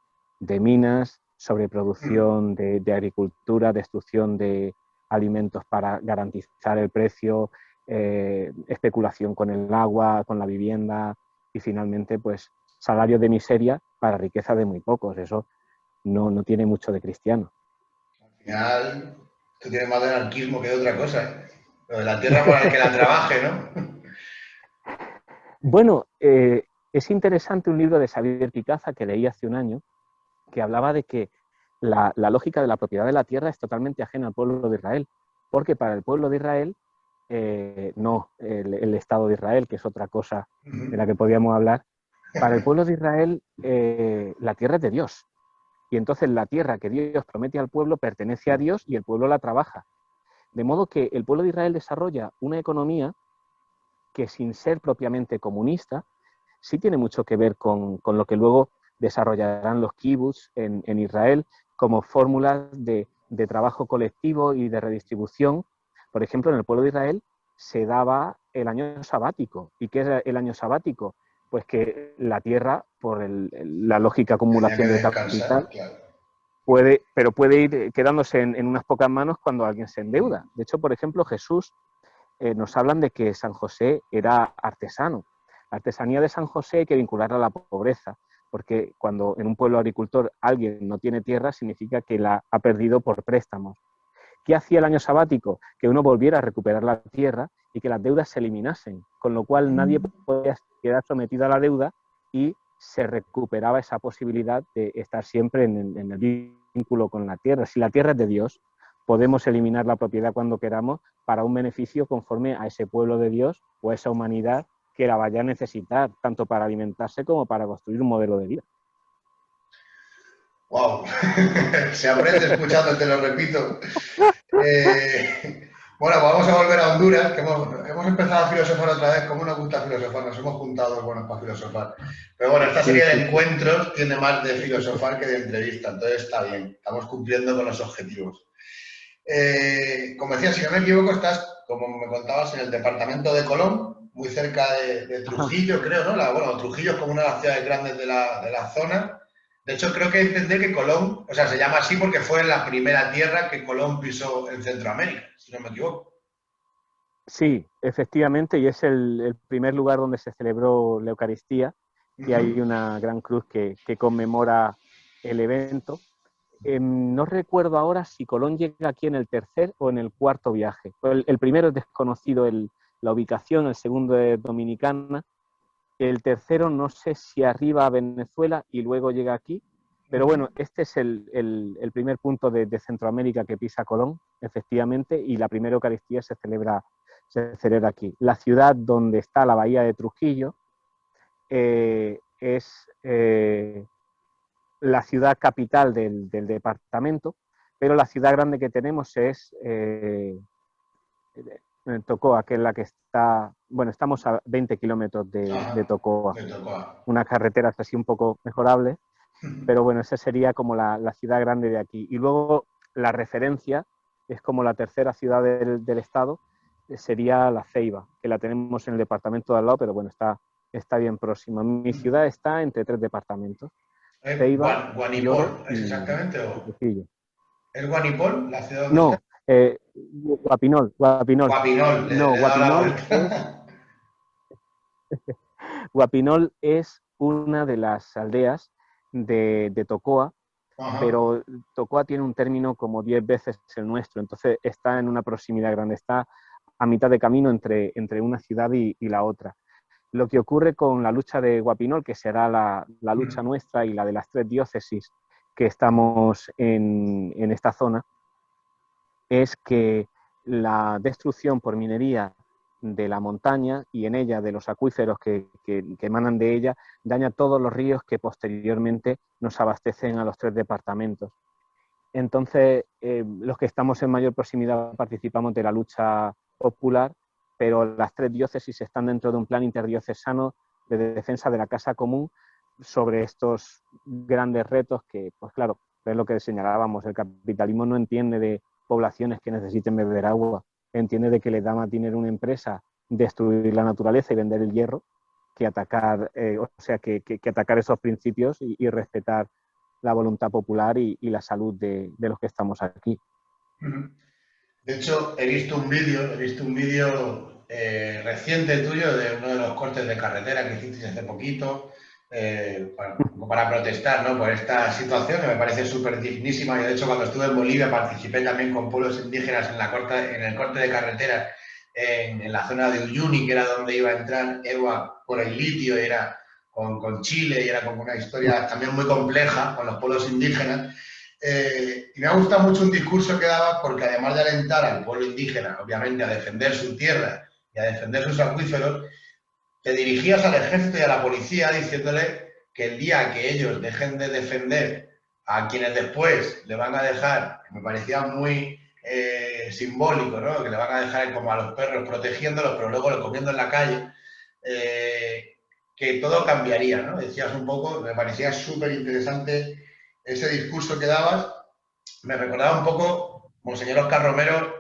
minas, sobreproducción de agricultura, destrucción de alimentos para garantizar el precio, especulación con el agua, con la vivienda y finalmente pues salario de miseria para riqueza de muy pocos. Eso no tiene mucho de cristiano. Al final, tú tienes más de anarquismo que de otra cosa, ¿eh? Lo de la tierra para el que la trabaje, ¿no? Bueno, es interesante un libro de Xavier Picaza que leí hace un año que hablaba de que la lógica de la propiedad de la tierra es totalmente ajena al pueblo de Israel, porque para el pueblo de Israel, no el Estado de Israel, que es otra cosa de la que podíamos hablar, para el pueblo de Israel la tierra es de Dios. Y entonces la tierra que Dios promete al pueblo pertenece a Dios y el pueblo la trabaja. De modo que el pueblo de Israel desarrolla una economía que sin ser propiamente comunista, sí tiene mucho que ver con lo que luego desarrollarán los kibbutz en Israel como fórmulas de trabajo colectivo y de redistribución. Por ejemplo, en el pueblo de Israel se daba el año sabático. ¿Y qué es el año sabático? Pues que la tierra, por la lógica Tenía que acumulación del descansar, capital, claro. pero puede ir quedándose en unas pocas manos cuando alguien se endeuda. De hecho, por ejemplo, Jesús nos hablan de que San José era artesano. La artesanía de San José hay que vincularla a la pobreza, porque cuando en un pueblo agricultor alguien no tiene tierra, significa que la ha perdido por préstamos. ¿Qué hacía el año sabático? Que uno volviera a recuperar la tierra y que las deudas se eliminasen, con lo cual nadie podía quedar sometido a la deuda y se recuperaba esa posibilidad de estar siempre en el vínculo con la tierra. Si la tierra es de Dios, podemos eliminar la propiedad cuando queramos para un beneficio conforme a ese pueblo de Dios o a esa humanidad que la vaya a necesitar, tanto para alimentarse como para construir un modelo de vida. ¡Wow! Se aprende escuchando, te lo repito. Bueno, vamos a volver a Honduras, que hemos empezado a filosofar otra vez. ¿Cómo nos gusta filosofar? Nos hemos juntado buenos para filosofar. Pero bueno, esta Sí, serie sí, de sí. encuentros tiene más de filosofar que de entrevista, entonces está bien, estamos cumpliendo con los objetivos. Como decía, si no me equivoco, estás, como me contabas, en el departamento de Colón, muy cerca de Ajá. Trujillo, creo, ¿no? Bueno, Trujillo es como una de las ciudades grandes de la zona. De hecho, creo que entendí que Colón, o sea, se llama así porque fue la primera tierra que Colón pisó en Centroamérica, si no me equivoco. Sí, efectivamente, y es el primer lugar donde se celebró la Eucaristía y hay una gran cruz que conmemora el evento. No recuerdo ahora si Colón llega aquí en el tercer o en el cuarto viaje. El primero es desconocido la ubicación, el segundo es Dominicana, el tercero no sé si arriba a Venezuela y luego llega aquí, pero bueno, este es el primer punto de Centroamérica que pisa Colón, efectivamente, y la primera Eucaristía se celebra aquí. La ciudad donde está la bahía de Trujillo es la ciudad capital del departamento, pero la ciudad grande que tenemos es Tocoa, que es la que está, bueno, estamos a 20 kilómetros de Ajá, Tocoa, me tocó. unas carreteras así un poco mejorables, pero bueno, esa sería como la ciudad grande de aquí. Y luego la referencia es como la tercera ciudad del estado, sería La Ceiba, que la tenemos en el departamento de al lado, pero bueno, está bien próxima. Mi ciudad está entre tres departamentos, Ceiba, Lloro Guanipol, ¿es exactamente? y Trujillo. ¿Es Guanipol la ciudad donde está? No, Guapinol, Guapinol. Guapinol, le No, he dado la vuelta. Guapinol es una de las aldeas de Tocoa, Ajá. pero Tocoa tiene un término como 10 veces el nuestro, entonces está en una proximidad grande, está a mitad de camino entre una ciudad y la otra. Lo que ocurre con la lucha de Guapinol, que será la lucha nuestra y la de las tres diócesis que estamos en esta zona, es que la destrucción por minería de la montaña y en ella de los acuíferos que emanan de ella daña todos los ríos que posteriormente nos abastecen a los tres departamentos. Entonces, los que estamos en mayor proximidad participamos de la lucha popular, pero las tres diócesis están dentro de un plan interdiocesano de defensa de la casa común sobre estos grandes retos que, pues claro, es lo que señalábamos, el capitalismo no entiende de poblaciones que necesiten beber agua, entiende de que le da más dinero a una empresa destruir la naturaleza y vender el hierro que atacar, o sea, que atacar esos principios y respetar la voluntad popular y la salud de los que estamos aquí. De hecho, he visto un vídeo reciente tuyo de uno de los cortes de carretera que hiciste hace poquito para protestar, ¿no? Por esta situación que me parece súper dignísima. Y de hecho, cuando estuve en Bolivia participé también con pueblos indígenas en el corte de carretera en la zona de Uyuni, que era donde iba a entrar Ewa por el litio, y era con Chile, y era como una historia también muy compleja con los pueblos indígenas. Y me ha gustado mucho un discurso que daba porque además de alentar al pueblo indígena, obviamente, a defender su tierra y a defender sus acuíferos, te dirigías al ejército y a la policía diciéndole que el día que ellos dejen de defender a quienes después le van a dejar, me parecía muy simbólico, ¿no? Que le van a dejar como a los perros protegiéndolos, pero luego lo comiendo en la calle, que todo cambiaría, ¿no? Decías un poco, me parecía súper interesante ese discurso que dabas. Me recordaba un poco, Monseñor Oscar Romero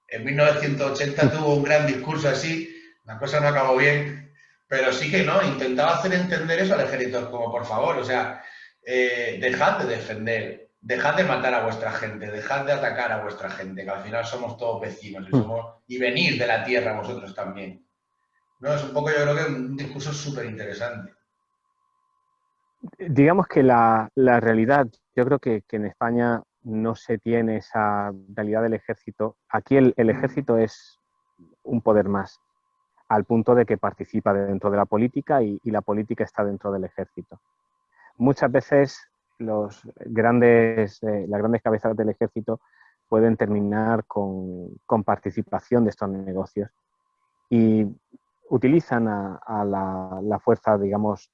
en 1980 tuvo un gran discurso así, la cosa no acabó bien, pero sí que no, intentaba hacer entender eso al ejército, como por favor, o sea, dejad de defender, dejad de matar a vuestra gente, dejad de atacar a vuestra gente, que al final somos todos vecinos y venir de la tierra vosotros también. No, es un poco, yo creo que un discurso súper interesante. Digamos que la realidad, yo creo que en España no se tiene esa realidad del ejército. Aquí el ejército es un poder más, al punto de que participa dentro de la política y la política está dentro del ejército. Muchas veces las grandes cabezas del ejército pueden terminar con participación de estos negocios y utilizan a la fuerza, digamos,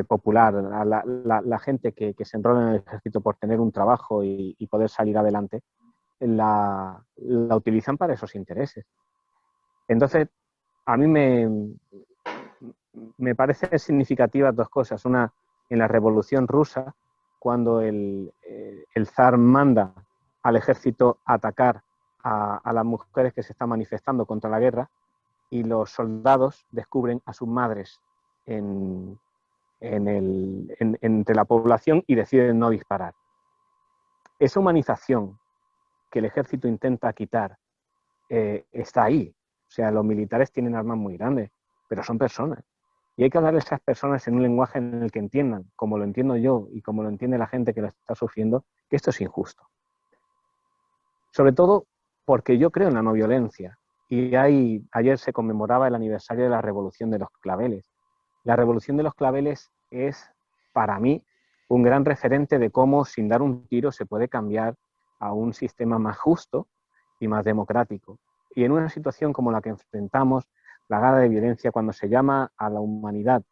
popular, a la gente que se enrola en el ejército por tener un trabajo y poder salir adelante, la utilizan para esos intereses. Entonces, a mí me parecen significativas dos cosas. Una, en la Revolución Rusa, cuando el zar manda al ejército atacar a las mujeres que se están manifestando contra la guerra, y los soldados descubren a sus madres entre la población y deciden no disparar. Esa humanización que el ejército intenta quitar está ahí. O sea, los militares tienen armas muy grandes, pero son personas. Y hay que hablar a esas personas en un lenguaje en el que entiendan, como lo entiendo yo y como lo entiende la gente que lo está sufriendo, que esto es injusto. Sobre todo porque yo creo en la no violencia. Y ayer se conmemoraba el aniversario de la Revolución de los Claveles. La Revolución de los Claveles es, para mí, un gran referente de cómo, sin dar un tiro, se puede cambiar a un sistema más justo y más democrático. Y en una situación como la que enfrentamos, plagada de violencia, cuando se llama a la humanidad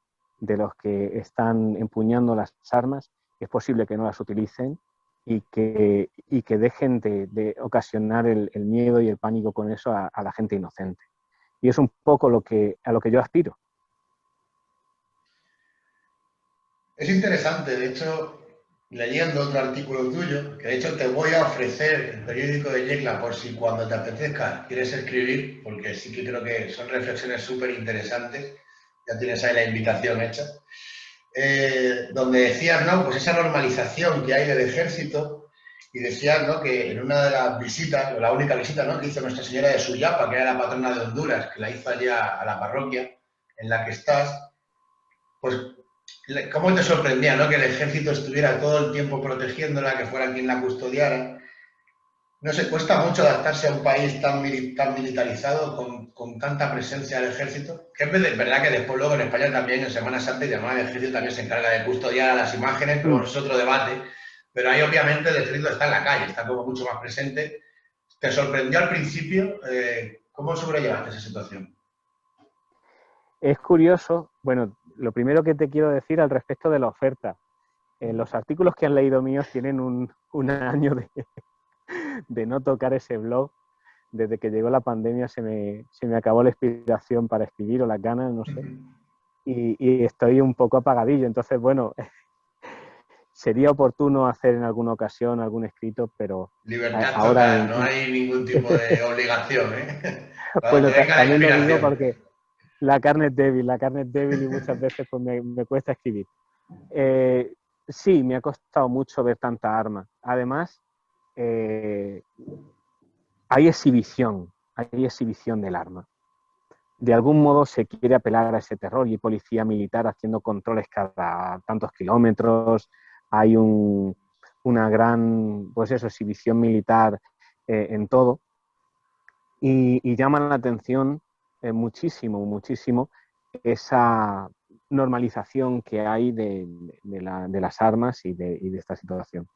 de los que están empuñando las armas, es posible que no las utilicen y que dejen de ocasionar el miedo y el pánico con eso a la gente inocente. Y es un poco a lo que yo aspiro. Es interesante, de hecho, leyendo otro artículo tuyo, que de hecho te voy a ofrecer el periódico de Yecla por si cuando te apetezca quieres escribir, porque sí que creo que son reflexiones súper interesantes, ya tienes ahí la invitación hecha, donde decías, ¿no? Pues esa normalización que hay del ejército y decías, ¿no? Que en una de las visitas, o la única visita, ¿no? Que hizo Nuestra Señora de Suyapa, que era la patrona de Honduras, que la hizo allá a la parroquia en la que estás, pues cómo te sorprendía, ¿no? Que el ejército estuviera todo el tiempo protegiéndola, que fuera quien la custodiara. No sé, cuesta mucho adaptarse a un país tan militarizado, con tanta presencia del ejército. Que es verdad que después luego en España también, en Semana Santa y demás, el ejército también se encarga de custodiar a las imágenes, pero bueno, es otro debate. Pero ahí obviamente el ejército está en la calle, está como mucho más presente. ¿Te sorprendió al principio? ¿Cómo sobrellevaste esa situación? Es curioso, bueno, lo primero que te quiero decir al respecto de la oferta. Los artículos que han leído míos tienen un año de no tocar ese blog. Desde que llegó la pandemia se me acabó la inspiración para escribir o las ganas, no sé. Y estoy un poco apagadillo. Entonces, bueno, sería oportuno hacer en alguna ocasión algún escrito, pero Libertad ahora total, no hay ningún tipo de obligación, ¿eh? Cuando te bueno, venga la también lo digo inspiración. porque la carne es débil y muchas veces pues, me cuesta escribir. Sí, me ha costado mucho ver tanta arma. Además, eh, hay exhibición del arma. De algún modo se quiere apelar a ese terror y hay policía militar haciendo controles cada tantos kilómetros, hay una gran, pues eso, exhibición militar en todo y llama la atención muchísimo, muchísimo esa normalización que hay de las armas y de esta situación.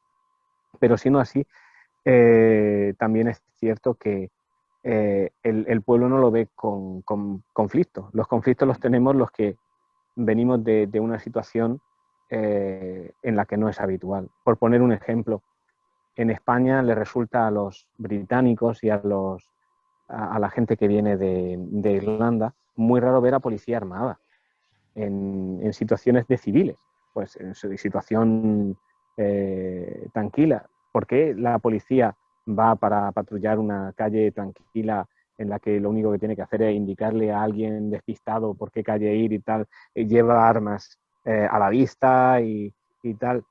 Pero siendo así, también es cierto que el pueblo no lo ve con conflictos. Los conflictos los tenemos los que venimos de una situación en la que no es habitual. Por poner un ejemplo, en España le resulta a los británicos y a la gente que viene de Irlanda muy raro ver a policía armada en situaciones de civiles, pues en situación tranquila. ¿Por qué la policía va para patrullar una calle tranquila en la que lo único que tiene que hacer es indicarle a alguien despistado por qué calle ir y tal, y lleva armas a la vista y tal?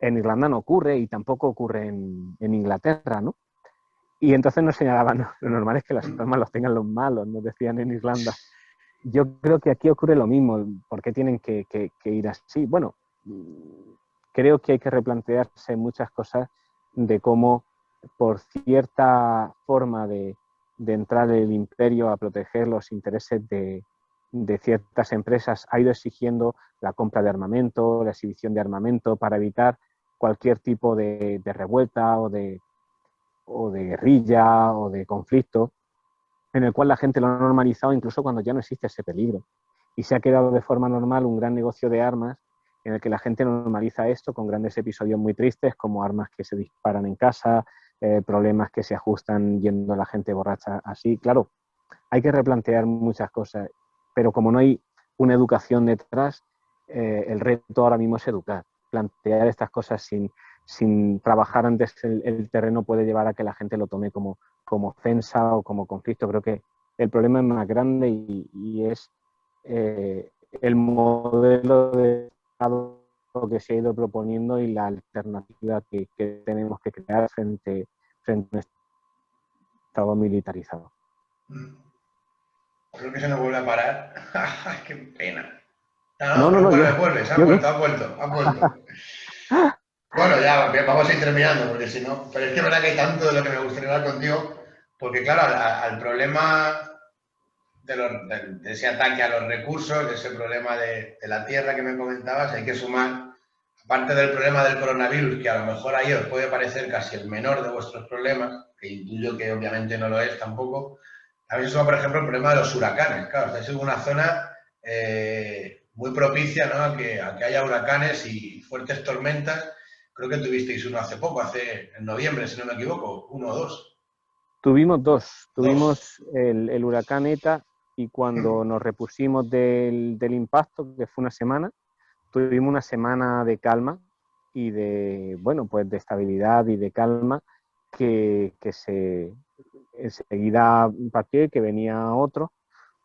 En Irlanda no ocurre y tampoco ocurre en Inglaterra, ¿no? Y entonces nos señalaban, no, lo normal es que las armas los tengan los malos, nos decían en Irlanda. Yo creo que aquí ocurre lo mismo. ¿Por qué tienen que ir así? Bueno, creo que hay que replantearse muchas cosas de cómo por cierta forma de entrar el imperio a proteger los intereses de ciertas empresas ha ido exigiendo la compra de armamento, la exhibición de armamento para evitar cualquier tipo de revuelta o de guerrilla o de conflicto, en el cual la gente lo ha normalizado incluso cuando ya no existe ese peligro. Y se ha quedado de forma normal un gran negocio de armas en el que la gente normaliza esto con grandes episodios muy tristes como armas que se disparan en casa, problemas que se ajustan yendo la gente borracha así. Claro, hay que replantear muchas cosas, pero como no hay una educación detrás, el reto ahora mismo es educar. Plantear estas cosas sin trabajar antes el terreno puede llevar a que la gente lo tome como ofensa o como conflicto. Creo que el problema es más grande y es el modelo de Estado que se ha ido proponiendo y la alternativa que tenemos que crear frente a un Estado militarizado. Creo que se nos vuelve a parar. ¡Qué pena! No, No, no, pero no, vuelves, has yo vuelto, has vuelto, has vuelto. Bueno, ya vamos a ir terminando, porque si no, pero es que es verdad que hay tanto de lo que me gustaría hablar contigo, porque claro, al problema de ese ataque a los recursos, de ese problema de la tierra que me comentabas, hay que sumar, aparte del problema del coronavirus, que a lo mejor ahí os puede parecer casi el menor de vuestros problemas, que intuyo que obviamente no lo es tampoco, también se suma, por ejemplo, el problema de los huracanes. Claro, estáis en una zona muy propicia, ¿no?, a que haya huracanes y fuertes tormentas. Creo que tuvisteis uno hace poco, en noviembre, si no me equivoco, uno o dos. Tuvimos dos, Dos. tuvimos el huracán ETA y cuando nos repusimos del impacto, que fue una semana, tuvimos una semana de calma y bueno, pues de estabilidad y de calma que se enseguida partió y que venía otro.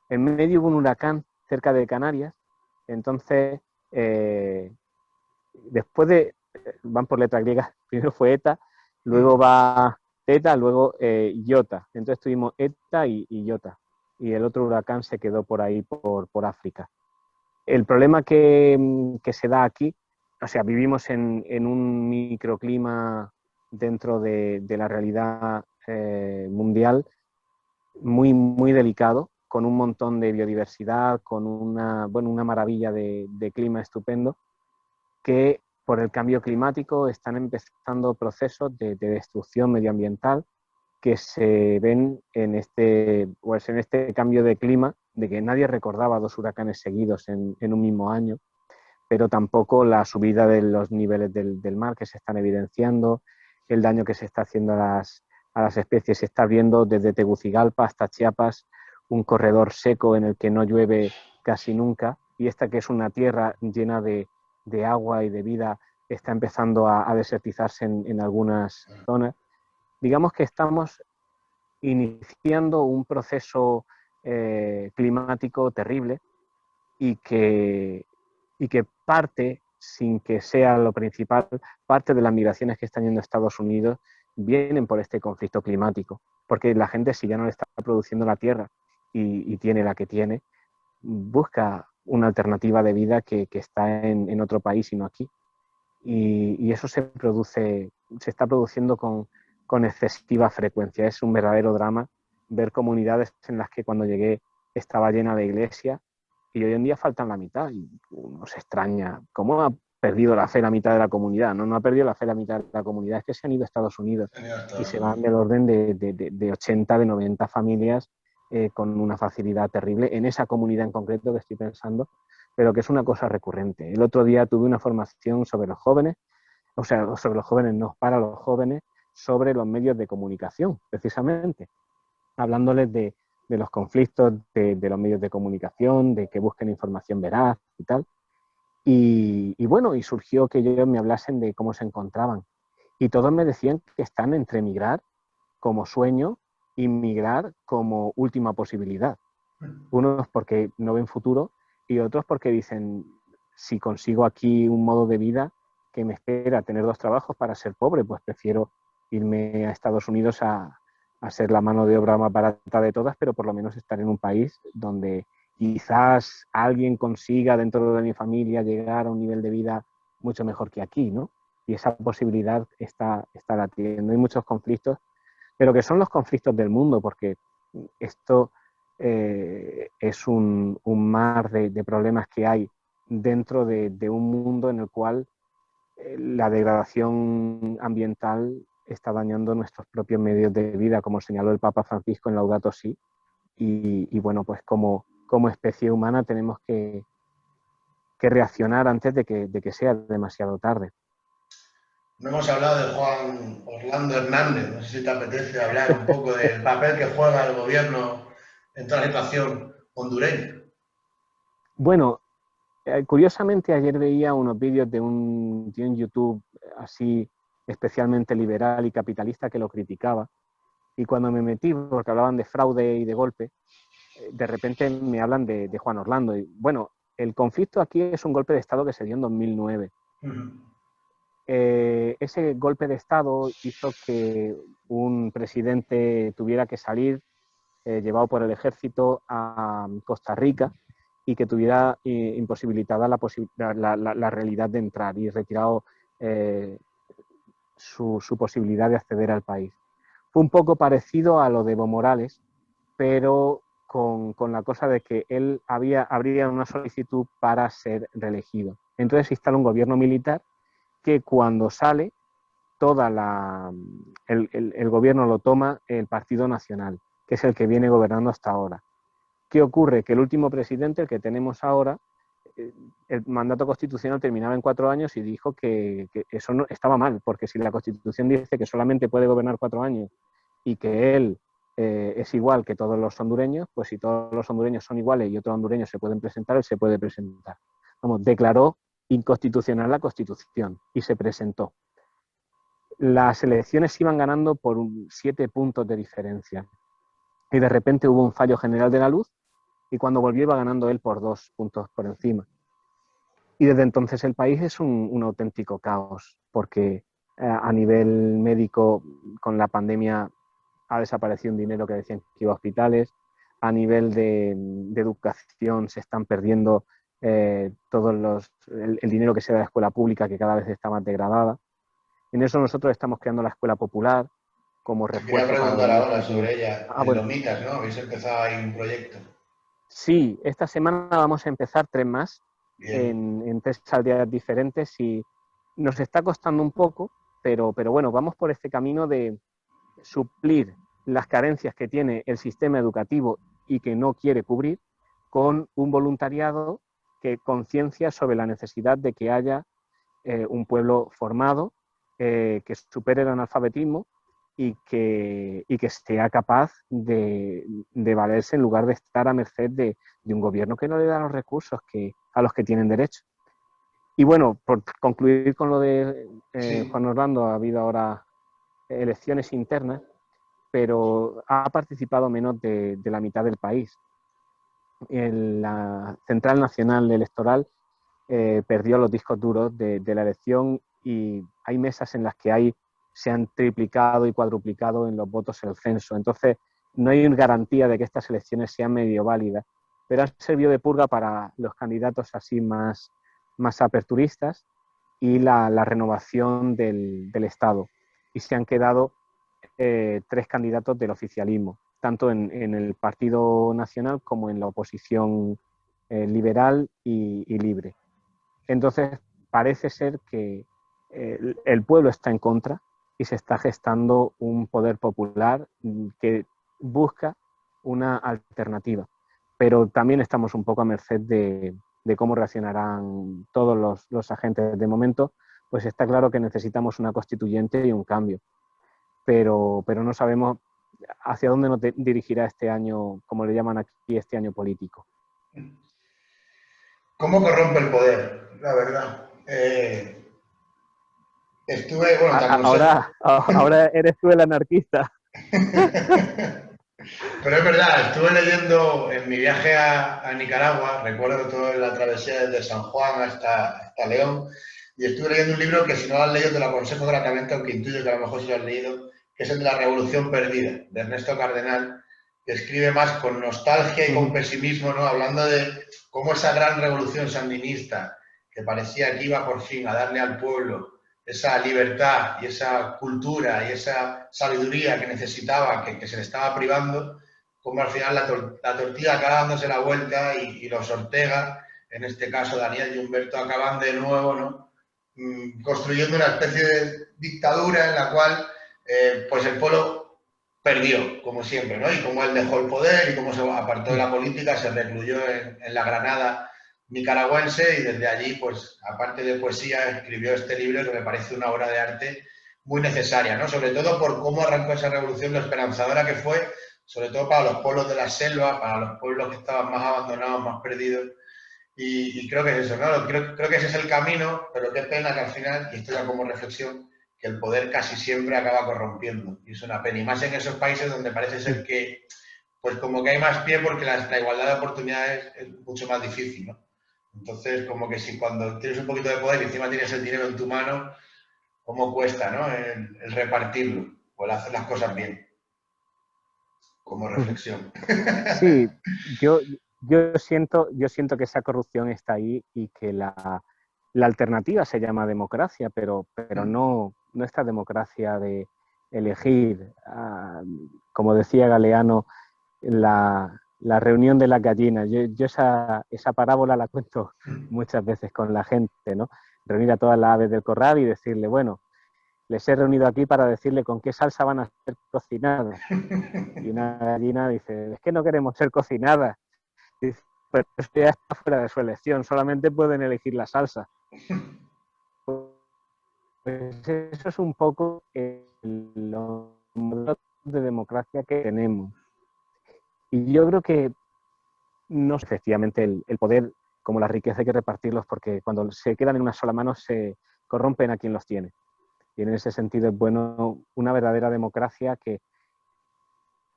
En medio hubo un huracán cerca de Canarias, entonces después van por letras griegas, primero fue ETA, luego va Theta, luego Iota. Entonces tuvimos ETA y Iota. Y el otro huracán se quedó por ahí, por África. El problema que se da aquí, o sea, vivimos en un microclima dentro de la realidad mundial muy, muy delicado, con un montón de biodiversidad, con una maravilla de clima estupendo, que por el cambio climático están empezando procesos de destrucción medioambiental que se ven en este cambio de clima, de que nadie recordaba dos huracanes seguidos en un mismo año, pero tampoco la subida de los niveles del mar que se están evidenciando, el daño que se está haciendo a las especies. Se está viendo desde Tegucigalpa hasta Chiapas un corredor seco en el que no llueve casi nunca, y esta que es una tierra llena de agua y de vida está empezando a desertizarse en algunas zonas. Digamos que estamos iniciando un proceso climático terrible y que parte, sin que sea lo principal, parte de las migraciones que están yendo a Estados Unidos vienen por este conflicto climático, porque la gente, si ya no le está produciendo la tierra y tiene la que tiene, busca una alternativa de vida que está en otro país y no aquí. Y eso se está produciendo con excesiva frecuencia. Es un verdadero drama ver comunidades en las que cuando llegué estaba llena de iglesias y hoy en día faltan la mitad. Y uno se extraña, ¿cómo ha perdido la fe la mitad de la comunidad? No ha perdido la fe la mitad de la comunidad, es que se han ido a Estados Unidos Genial, y Estados se van Unidos. del orden de 80, de 90 familias con una facilidad terrible en esa comunidad en concreto que estoy pensando, pero que es una cosa recurrente. El otro día tuve una formación sobre los jóvenes, o sea, sobre los jóvenes, no, para los jóvenes, sobre los medios de comunicación, precisamente, hablándoles de los conflictos de los medios de comunicación, de que busquen información veraz y tal. Y bueno, y surgió que ellos me hablasen de cómo se encontraban. Y todos me decían que están entre migrar como sueño y migrar como última posibilidad. Unos porque no ven futuro y otros porque dicen, si consigo aquí un modo de vida que me espera tener dos trabajos para ser pobre, pues prefiero irme a Estados Unidos a ser la mano de obra más barata de todas, pero por lo menos estar en un país donde quizás alguien consiga dentro de mi familia llegar a un nivel de vida mucho mejor que aquí, ¿no? Y esa posibilidad está latiendo. Hay muchos conflictos, pero que son los conflictos del mundo, porque esto es un mar de problemas que hay dentro de un mundo en el cual la degradación ambiental está dañando nuestros propios medios de vida, como señaló el Papa Francisco en Laudato Si. Y bueno, pues como especie humana tenemos que reaccionar antes de que sea demasiado tarde. No hemos hablado de Juan Orlando Hernández. No sé si te apetece hablar un poco del papel que juega el gobierno en toda la situación hondureña. Bueno, curiosamente ayer veía unos vídeos de un YouTube así especialmente liberal y capitalista que lo criticaba. Y cuando me metí, porque hablaban de fraude y de golpe, de repente me hablan de Juan Orlando. Y bueno, el conflicto aquí es un golpe de Estado que se dio en 2009. Ese golpe de Estado hizo que un presidente tuviera que salir llevado por el ejército a Costa Rica y que tuviera imposibilitada la realidad de entrar y retirado su posibilidad de acceder al país. Fue un poco parecido a lo de Evo Morales, pero con la cosa de que él habría una solicitud para ser reelegido. Entonces se instala un gobierno militar que cuando sale, el gobierno lo toma el Partido Nacional, que es el que viene gobernando hasta ahora. ¿Qué ocurre? Que el último presidente, el que tenemos ahora, el mandato constitucional terminaba en 4 años y dijo que eso no, estaba mal, porque si la Constitución dice que solamente puede gobernar 4 años y que él es igual que todos los hondureños, pues si todos los hondureños son iguales y otros hondureños se pueden presentar, él se puede presentar. Vamos, declaró inconstitucional la Constitución y se presentó. Las elecciones iban ganando por 7 puntos de diferencia y de repente hubo un fallo general de la luz y cuando volvió iba ganando él por 2 puntos por encima. Y desde entonces el país es un auténtico caos porque a nivel médico con la pandemia ha desaparecido un dinero que decían que iba a hospitales, a nivel de educación se están perdiendo el dinero que se da a la escuela pública que cada vez está más degradada. En eso nosotros estamos creando la escuela popular como Te quería refuerzo para los preguntar niños ahora pequeños. sobre ella, Ah, en bueno, Lomitas, ¿no? Habéis empezado ahí un proyecto. sí, esta semana vamos a empezar 3 más Bien. en 3 aldeas diferentes y nos está costando un poco, pero bueno, vamos por este camino de suplir las carencias que tiene el sistema educativo y que no quiere cubrir con un voluntariado que conciencia sobre la necesidad de que haya un pueblo formado, que supere el analfabetismo y que sea capaz de valerse en lugar de estar a merced de un gobierno que no le da los recursos a los que tienen derecho. Y bueno, por concluir con lo de Sí. Juan Orlando, ha habido ahora elecciones internas, pero ha participado menos de la mitad del país. En la Central Nacional Electoral perdió los discos duros de la elección y hay mesas en las que hay se han triplicado y cuadruplicado en los votos en el censo. Entonces, no hay garantía de que estas elecciones sean medio válidas, pero han servido de purga para los candidatos así más aperturistas y la renovación del Estado. Y se han quedado 3 candidatos del oficialismo, tanto en el Partido Nacional como en la oposición liberal y libre. Entonces, parece ser que el pueblo está en contra y se está gestando un poder popular que busca una alternativa. Pero también estamos un poco a merced de cómo reaccionarán todos los agentes. De momento, pues está claro que necesitamos una constituyente y un cambio, pero no sabemos hacia dónde nos dirigirá este año, como le llaman aquí, este año político. ¿Cómo corrompe el poder? La verdad. Estuve, bueno, te aconsejo. Ahora eres tú el anarquista. Pero es verdad, estuve leyendo en mi viaje a Nicaragua, recuerdo toda la travesía desde San Juan hasta León, y estuve leyendo un libro que si no lo has leído te lo aconsejo gratamente, aunque intuyo que a lo mejor sí lo has leído, que es el de La Revolución Perdida, de Ernesto Cardenal, que escribe más con nostalgia y con pesimismo, ¿no? Hablando de cómo esa gran revolución sandinista, que parecía que iba por fin a darle al pueblo esa libertad y esa cultura y esa sabiduría que necesitaba, que se le estaba privando, como al final la tortilla acaba dándose la vuelta y los Ortega, en este caso Daniel y Humberto, acaban de nuevo, ¿no? Construyendo una especie de dictadura en la cual pues el pueblo perdió, como siempre, ¿no? Y como él dejó el poder y cómo se apartó de la política, se recluyó en la Granada nicaragüense y desde allí, pues, aparte de poesía, escribió este libro que me parece una obra de arte muy necesaria, ¿no? Sobre todo por cómo arrancó esa revolución, lo esperanzadora que fue, sobre todo para los pueblos de la selva, para los pueblos que estaban más abandonados, más perdidos. Y creo que es eso, ¿no? Creo que ese es el camino, pero qué pena que al final, y esto ya como reflexión, que el poder casi siempre acaba corrompiendo. Y es una pena. Y más en esos países donde parece ser que, pues como que hay más pie porque la igualdad de oportunidades es mucho más difícil, ¿no? Entonces, como que si cuando tienes un poquito de poder y encima tienes el dinero en tu mano, ¿cómo cuesta, ¿no? El repartirlo o el hacer las cosas bien, como reflexión. Sí, yo siento que esa corrupción está ahí y que la alternativa se llama democracia, pero no esta democracia de elegir, como decía Galeano, la reunión de las gallinas. Yo esa parábola la cuento muchas veces con la gente, ¿no? Reunir a todas las aves del corral y decirle, bueno, les he reunido aquí para decirle con qué salsa van a ser cocinadas. Y una gallina dice, es que no queremos ser cocinadas. Dice, pero eso ya está fuera de su elección, solamente pueden elegir la salsa. Pues eso es un poco los modelos de democracia que tenemos. Y yo creo que no es efectivamente el poder, como la riqueza, hay que repartirlos porque cuando se quedan en una sola mano se corrompen a quien los tiene. Y en ese sentido es bueno una verdadera democracia que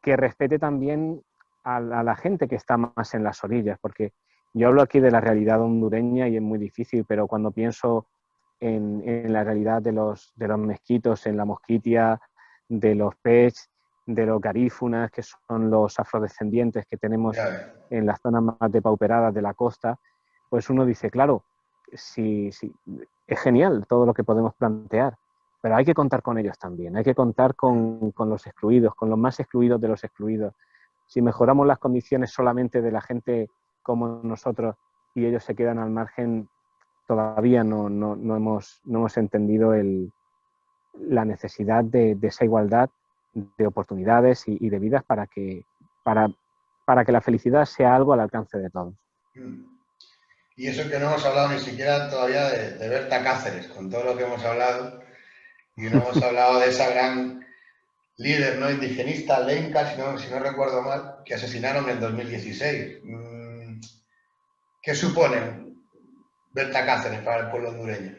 respete también a la gente que está más en las orillas, porque yo hablo aquí de la realidad hondureña y es muy difícil, pero cuando pienso en la realidad de los mezquitos, en la Mosquitia, de los pech, de los garífunas, que son los afrodescendientes que tenemos en las zonas más depauperadas de la costa, pues uno dice, claro, sí, es genial todo lo que podemos plantear, pero hay que contar con ellos también, hay que contar con los excluidos, con los más excluidos de los excluidos. Si mejoramos las condiciones solamente de la gente como nosotros y ellos se quedan al margen, todavía no hemos entendido la necesidad de esa igualdad de oportunidades y de vidas para que la felicidad sea algo al alcance de todos. Y eso que no hemos hablado ni siquiera todavía de Berta Cáceres, con todo lo que hemos hablado, y no hemos hablado de esa gran líder, ¿no?, indigenista, lenca, si no recuerdo mal, que asesinaron en 2016. ¿Qué supone Berta Cáceres para el pueblo hondureño?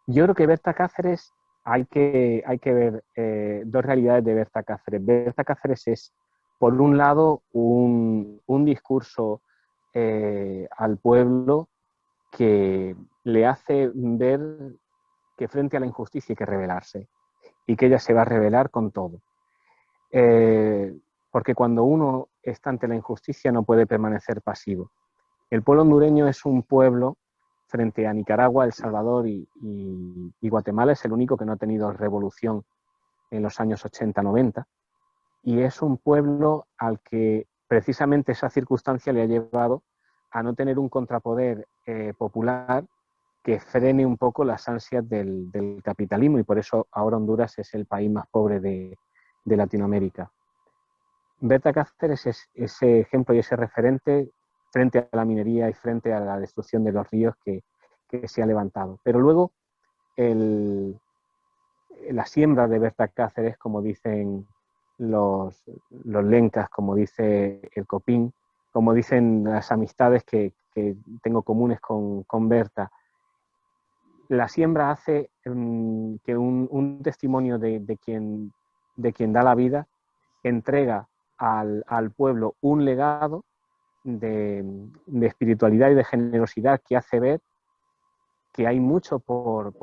Yo creo que Berta Cáceres, hay que ver dos realidades de Berta Cáceres. Berta Cáceres es, por un lado, un discurso al pueblo que le hace ver que frente a la injusticia hay que rebelarse y que ella se va a rebelar con todo. Porque cuando uno está ante la injusticia no puede permanecer pasivo. El pueblo hondureño es un pueblo, frente a Nicaragua, El Salvador y Guatemala, es el único que no ha tenido revolución en los años 80-90, y es un pueblo al que precisamente esa circunstancia le ha llevado a no tener un contrapoder popular que frene un poco las ansias del capitalismo, y por eso ahora Honduras es el país más pobre de Latinoamérica. Berta Cáceres es ese ejemplo y ese referente frente a la minería y frente a la destrucción de los ríos que se ha levantado. Pero luego la siembra de Berta Cáceres, como dicen los lencas, como dice el Copín, como dicen las amistades que tengo comunes con Berta, la siembra hace que un testimonio de quien da la vida entrega al pueblo un legado de espiritualidad y de generosidad que hace ver que hay mucho por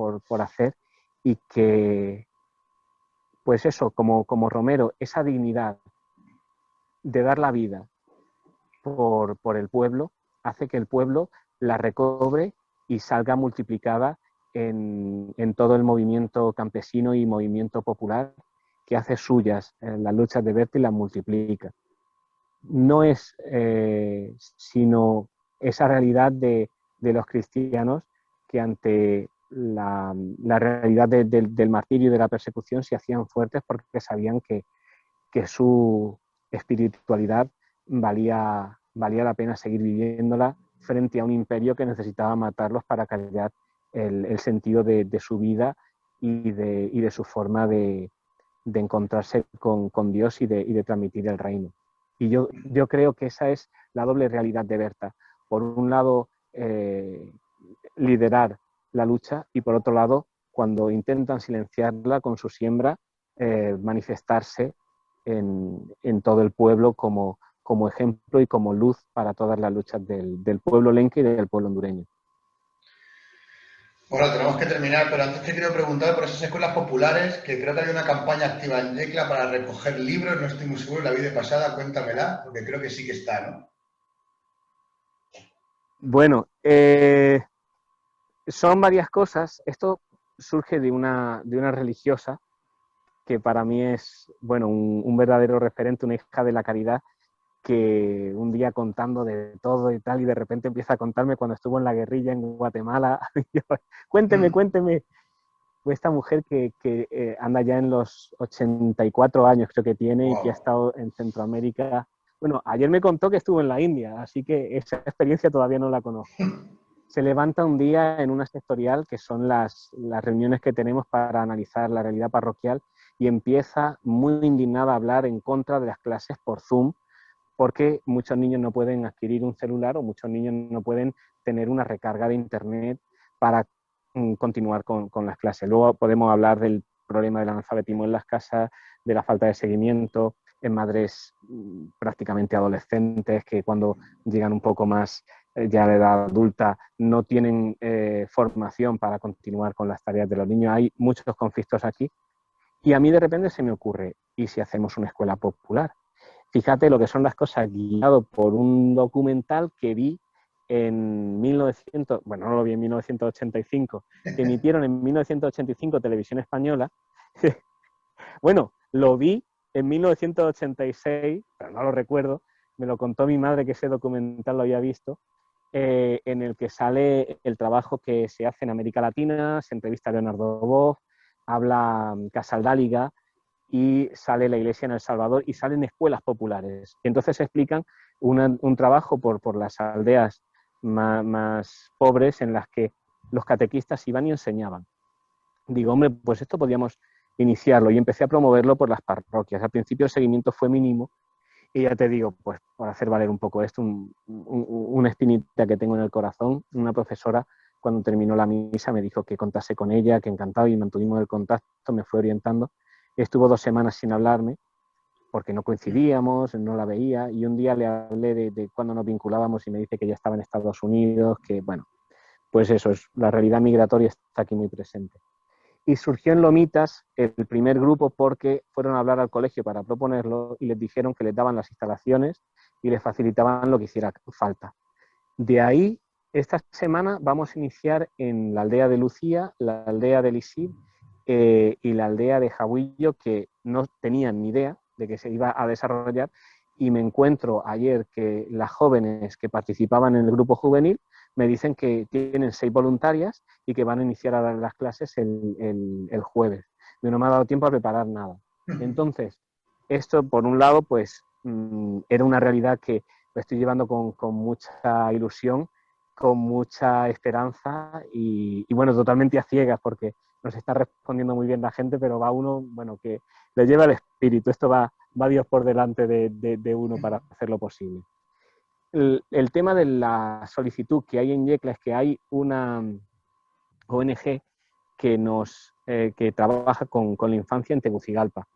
hacer y que, pues eso, como Romero, esa dignidad de dar la vida por el pueblo hace que el pueblo la recobre y salga multiplicada en todo el movimiento campesino y movimiento popular que hace suyas las luchas de Berta y las multiplica. No es sino esa realidad de los cristianos que ante la realidad del martirio y de la persecución se hacían fuertes porque sabían que su espiritualidad valía la pena seguir viviéndola frente a un imperio que necesitaba matarlos para callar el sentido de su vida y de su forma de encontrarse con Dios y de transmitir el reino. Y yo creo que esa es la doble realidad de Berta. Por un lado, liderar la lucha, y por otro lado, cuando intentan silenciarla con su siembra, manifestarse en todo el pueblo como ejemplo y como luz para todas las luchas del pueblo lenca y del pueblo hondureño. Bueno, tenemos que terminar, pero antes te quiero preguntar por esas escuelas populares, que creo que hay una campaña activa en Yecla para recoger libros, no estoy muy seguro, la vi de pasada, cuéntamela, porque creo que sí que está, ¿no? Bueno, son varias cosas. Esto surge de una religiosa que para mí es, bueno, un verdadero referente, una hija de la caridad, que un día contando de todo y tal, y de repente empieza a contarme cuando estuvo en la guerrilla en Guatemala. Cuénteme. Pues esta mujer que anda ya en los 84 años, creo que tiene, wow, y que ha estado en Centroamérica. Bueno, ayer me contó que estuvo en la India, así que esa experiencia todavía no la conozco. Se levanta un día en una sectorial, que son las reuniones que tenemos para analizar la realidad parroquial, y empieza muy indignada a hablar en contra de las clases por Zoom, porque muchos niños no pueden adquirir un celular o muchos niños no pueden tener una recarga de internet para continuar con las clases. Luego podemos hablar del problema del analfabetismo en las casas, de la falta de seguimiento en madres prácticamente adolescentes que cuando llegan un poco más ya a la edad adulta no tienen formación para continuar con las tareas de los niños. Hay muchos conflictos aquí y a mí de repente se me ocurre, ¿y si hacemos una escuela popular? Fíjate lo que son las cosas, guiado por un documental que vi en 1900, bueno, no lo vi en 1985, que emitieron en 1985 Televisión Española. Bueno, lo vi en 1986, pero no lo recuerdo, me lo contó mi madre que ese documental lo había visto, en el que sale el trabajo que se hace en América Latina, se entrevista a Leonardo Bosch, habla Casaldáliga, y sale la iglesia en El Salvador y salen escuelas populares. Y entonces explican un trabajo por las aldeas más pobres en las que los catequistas iban y enseñaban. Digo, hombre, pues esto podíamos iniciarlo, y empecé a promoverlo por las parroquias. Al principio el seguimiento fue mínimo y ya te digo, pues por hacer valer un poco esto, una espinita que tengo en el corazón, una profesora cuando terminó la misa me dijo que contase con ella, que encantado, y mantuvimos el contacto, me fue orientando. Estuvo 2 semanas sin hablarme porque no coincidíamos, no la veía, y un día le hablé de cuando nos vinculábamos y me dice que ya estaba en Estados Unidos, que bueno, pues eso, la realidad migratoria está aquí muy presente. Y surgió en Lomitas el primer grupo porque fueron a hablar al colegio para proponerlo y les dijeron que les daban las instalaciones y les facilitaban lo que hiciera falta. De ahí, esta semana vamos a iniciar en la aldea de Lucía, la aldea de Lisib y la aldea de Jabuillo, que no tenían ni idea de que se iba a desarrollar, y me encuentro ayer que las jóvenes que participaban en el grupo juvenil me dicen que tienen 6 voluntarias y que van a iniciar a dar las clases el jueves. Yo no me ha dado tiempo a preparar nada. Entonces, esto por un lado, pues era una realidad que lo estoy llevando con mucha ilusión, con mucha esperanza y bueno, totalmente a ciegas porque nos está respondiendo muy bien la gente, pero va uno, bueno, que le lleva el espíritu. Esto va Dios por delante de uno para hacerlo posible. El tema de la solicitud que hay en Yecla es que hay una ONG que trabaja con la infancia en Tegucigalpa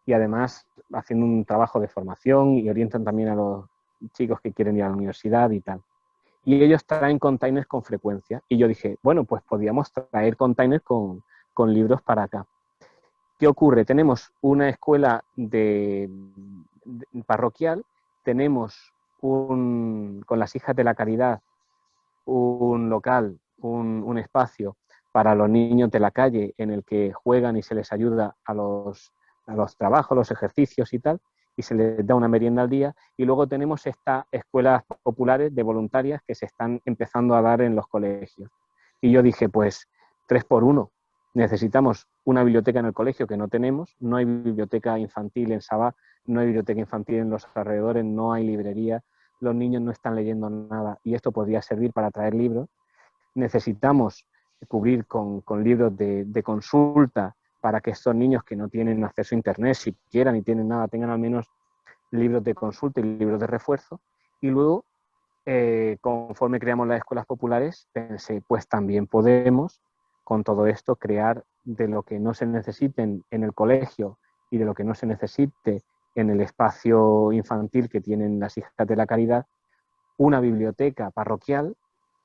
y además haciendo un trabajo de formación y orientan también a los chicos que quieren ir a la universidad y tal. Y ellos traen containers con frecuencia. Y yo dije, bueno, pues podríamos traer containers con libros para acá. ¿Qué ocurre? Tenemos una escuela parroquial, tenemos con las hijas de la caridad un local, un espacio para los niños de la calle en el que juegan y se les ayuda a los trabajos, los ejercicios y tal, y se les da una merienda al día. Y luego tenemos estas escuelas populares de voluntarias que se están empezando a dar en los colegios. Y yo dije, pues 3 por 1. Necesitamos una biblioteca en el colegio que no tenemos, no hay biblioteca infantil en Sabá, no hay biblioteca infantil en los alrededores, no hay librería, los niños no están leyendo nada y esto podría servir para traer libros. Necesitamos cubrir con libros de consulta para que estos niños que no tienen acceso a internet siquiera ni tienen nada, tengan al menos libros de consulta y libros de refuerzo. Y luego, conforme creamos las escuelas populares, pensé, pues también podemos con todo esto crear de lo que no se necesite en el colegio y de lo que no se necesite en el espacio infantil que tienen las hijas de la caridad, una biblioteca parroquial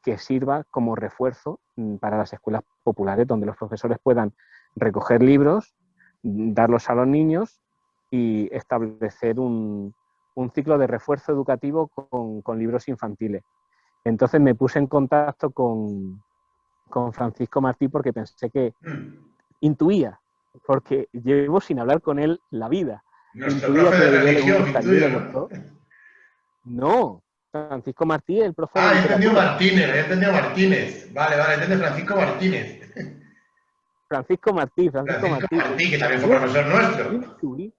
que sirva como refuerzo para las escuelas populares, donde los profesores puedan recoger libros, darlos a los niños y establecer un ciclo de refuerzo educativo con libros infantiles. Entonces me puse en contacto con Francisco Martí porque pensé que intuía, porque llevo sin hablar con él la vida. Nuestro Intuía profe que de la idea le religión, gustaría y intuyo, le ¿no? gustó. No, Francisco Martí, el profe de Ah, he entendido literatura. Martínez, he entendido Martínez. Vale, vale, entiende Francisco Martínez. Francisco Francisco Martí. Martí, que también fue Yo profesor nuestro. intuí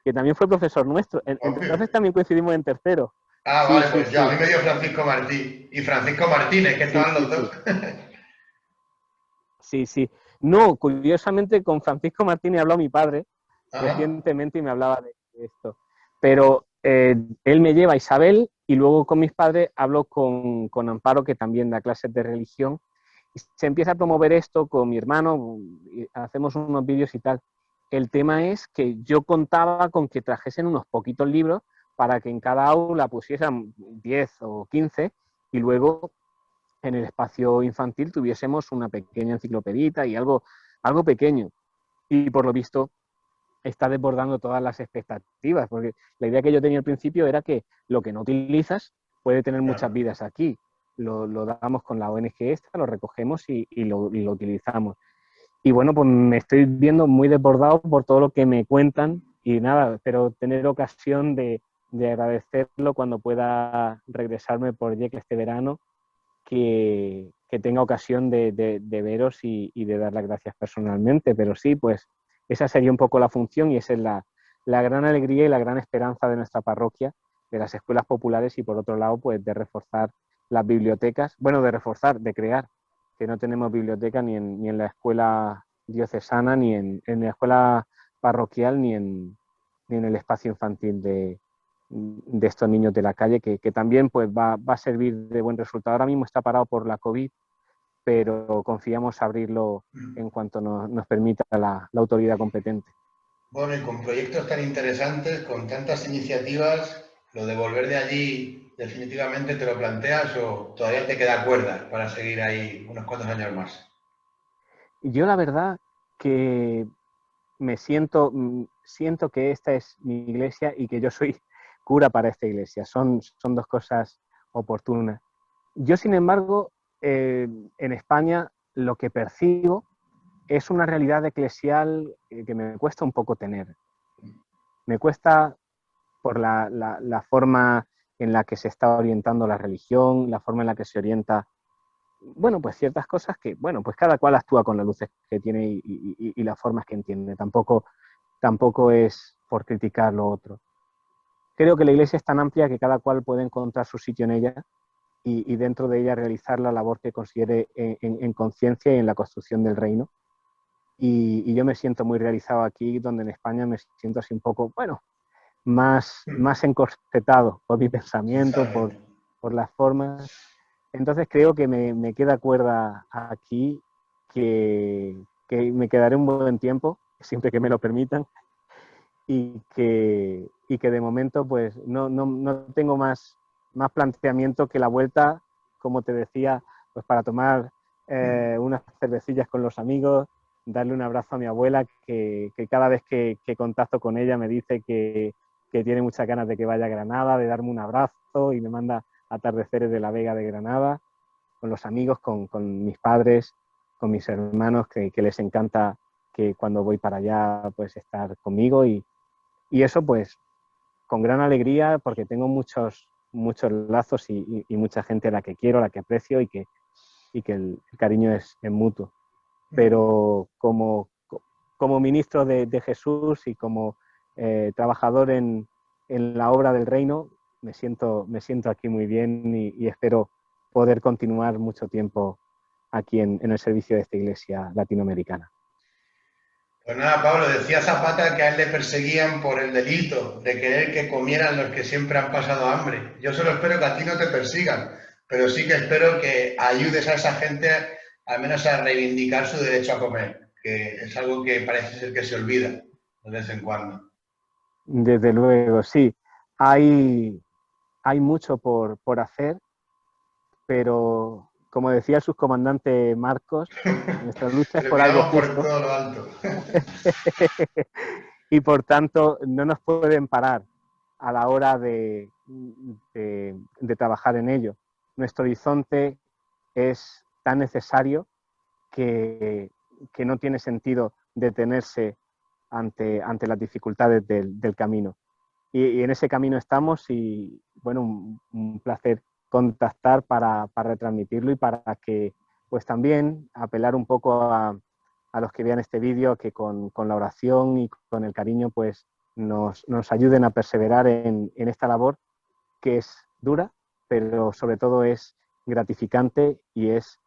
que también fue profesor nuestro. Entonces Obvio. también coincidimos en tercero. Ah, Sí, vale, sí, pues yo, a sí. mí me dio Francisco Martí y Francisco Martínez, que Sí, estaban sí, los dos. sí. Sí, sí. No, curiosamente con Francisco Martínez habló mi padre Ajá. recientemente y me hablaba de esto. Pero él me lleva a Isabel y luego con mis padres hablo con Amparo, que también da clases de religión. Y se empieza a promover esto con mi hermano, y hacemos unos vídeos y tal. El tema es que yo contaba con que trajesen unos poquitos libros para que en cada aula pusiesen 10 o 15 y luego en el espacio infantil tuviésemos una pequeña enciclopedita y algo pequeño. Y por lo visto está desbordando todas las expectativas, porque la idea que yo tenía al principio era que lo que no utilizas puede tener muchas Claro. vidas aquí. Lo damos con la ONG esta, lo recogemos y lo utilizamos. Y bueno, pues me estoy viendo muy desbordado por todo lo que me cuentan y nada, espero tener ocasión de agradecerlo cuando pueda regresarme por Yecla este verano, que tenga ocasión de veros y de dar las gracias personalmente. Pero sí, pues esa sería un poco la función y esa es la gran alegría y la gran esperanza de nuestra parroquia, de las escuelas populares y por otro lado, pues de reforzar las bibliotecas, bueno, de reforzar, de crear, que no tenemos biblioteca ni en la escuela diocesana, ni en la escuela parroquial, ni en el espacio infantil de estos niños de la calle, que también pues va a servir de buen resultado. Ahora mismo está parado por la COVID, pero confiamos abrirlo en cuanto nos permita la autoridad competente. Bueno, y con proyectos tan interesantes, con tantas iniciativas, lo de volver de allí, definitivamente te lo planteas o todavía te queda cuerda para seguir ahí unos cuantos años más. Yo la verdad que siento que esta es mi iglesia y que yo soy cura para esta iglesia. Son dos cosas oportunas. Yo, sin embargo, en España lo que percibo es una realidad eclesial que me cuesta un poco tener. Me cuesta por la forma en la que se está orientando la religión, la forma en la que se orienta, bueno, pues ciertas cosas que, bueno, pues cada cual actúa con las luces que tiene y las formas que entiende. Tampoco es por criticar lo otro. Creo que la iglesia es tan amplia que cada cual puede encontrar su sitio en ella y dentro de ella realizar la labor que considere en conciencia y en la construcción del reino. Y yo me siento muy realizado aquí, donde en España me siento así un poco, bueno, más encorsetado por mi pensamiento, por las formas. Entonces creo que me queda cuerda aquí, que me quedaré un buen tiempo, siempre que me lo permitan, y que de momento pues no tengo más planteamiento que la vuelta, como te decía, pues para tomar unas cervecillas con los amigos, darle un abrazo a mi abuela, que cada vez que contacto con ella me dice que tiene muchas ganas de que vaya a Granada, de darme un abrazo y me manda atardeceres de la Vega de Granada, con los amigos, con mis padres, con mis hermanos, que les encanta que cuando voy para allá pues estar conmigo y eso pues con gran alegría porque tengo muchos lazos y mucha gente a la que quiero, a la que aprecio y que el cariño es mutuo. Pero como ministro de Jesús y como trabajador en la obra del reino, me siento aquí muy bien y espero poder continuar mucho tiempo aquí en el servicio de esta iglesia latinoamericana. Pues nada, Pablo, decía Zapata que a él le perseguían por el delito de querer que comieran los que siempre han pasado hambre. Yo solo espero que a ti no te persigan, pero sí que espero que ayudes a esa gente al menos a reivindicar su derecho a comer, que es algo que parece ser que se olvida de vez en cuando. Desde luego, sí. Hay mucho por hacer, pero como decía el subcomandante Marcos, nuestra lucha es por algo Terminamos por justo todo lo alto. y por tanto no nos pueden parar a la hora de trabajar en ello. Nuestro horizonte es tan necesario que no tiene sentido detenerse ante las dificultades del camino. Y en ese camino estamos y, bueno, un placer contactar para retransmitirlo y para que, pues también apelar un poco a los que vean este vídeo, que con la oración y con el cariño, pues nos ayuden a perseverar en esta labor que es dura, pero sobre todo es gratificante y es,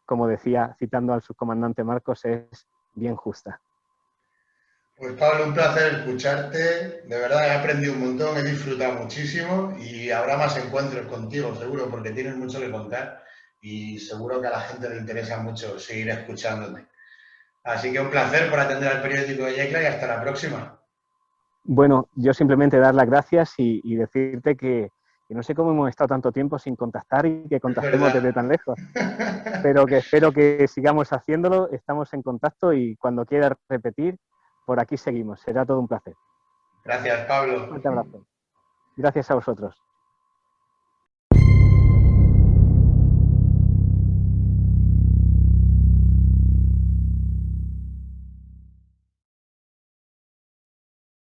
como decía, citando al subcomandante Marcos, es bien justa. Pues Pablo, un placer escucharte. De verdad he aprendido un montón, he disfrutado muchísimo y habrá más encuentros contigo, seguro, porque tienes mucho que contar y seguro que a la gente le interesa mucho seguir escuchándote. Así que un placer por atender al periódico de Yecla y hasta la próxima. Bueno, yo simplemente dar las gracias y decirte que no sé cómo hemos estado tanto tiempo sin contactar y que Es contactemos desde verdad. tan lejos, pero que espero que sigamos haciéndolo, estamos en contacto y cuando quieras repetir, por aquí seguimos. Será todo un placer. Gracias, Un Pablo. fuerte abrazo. Gracias a vosotros.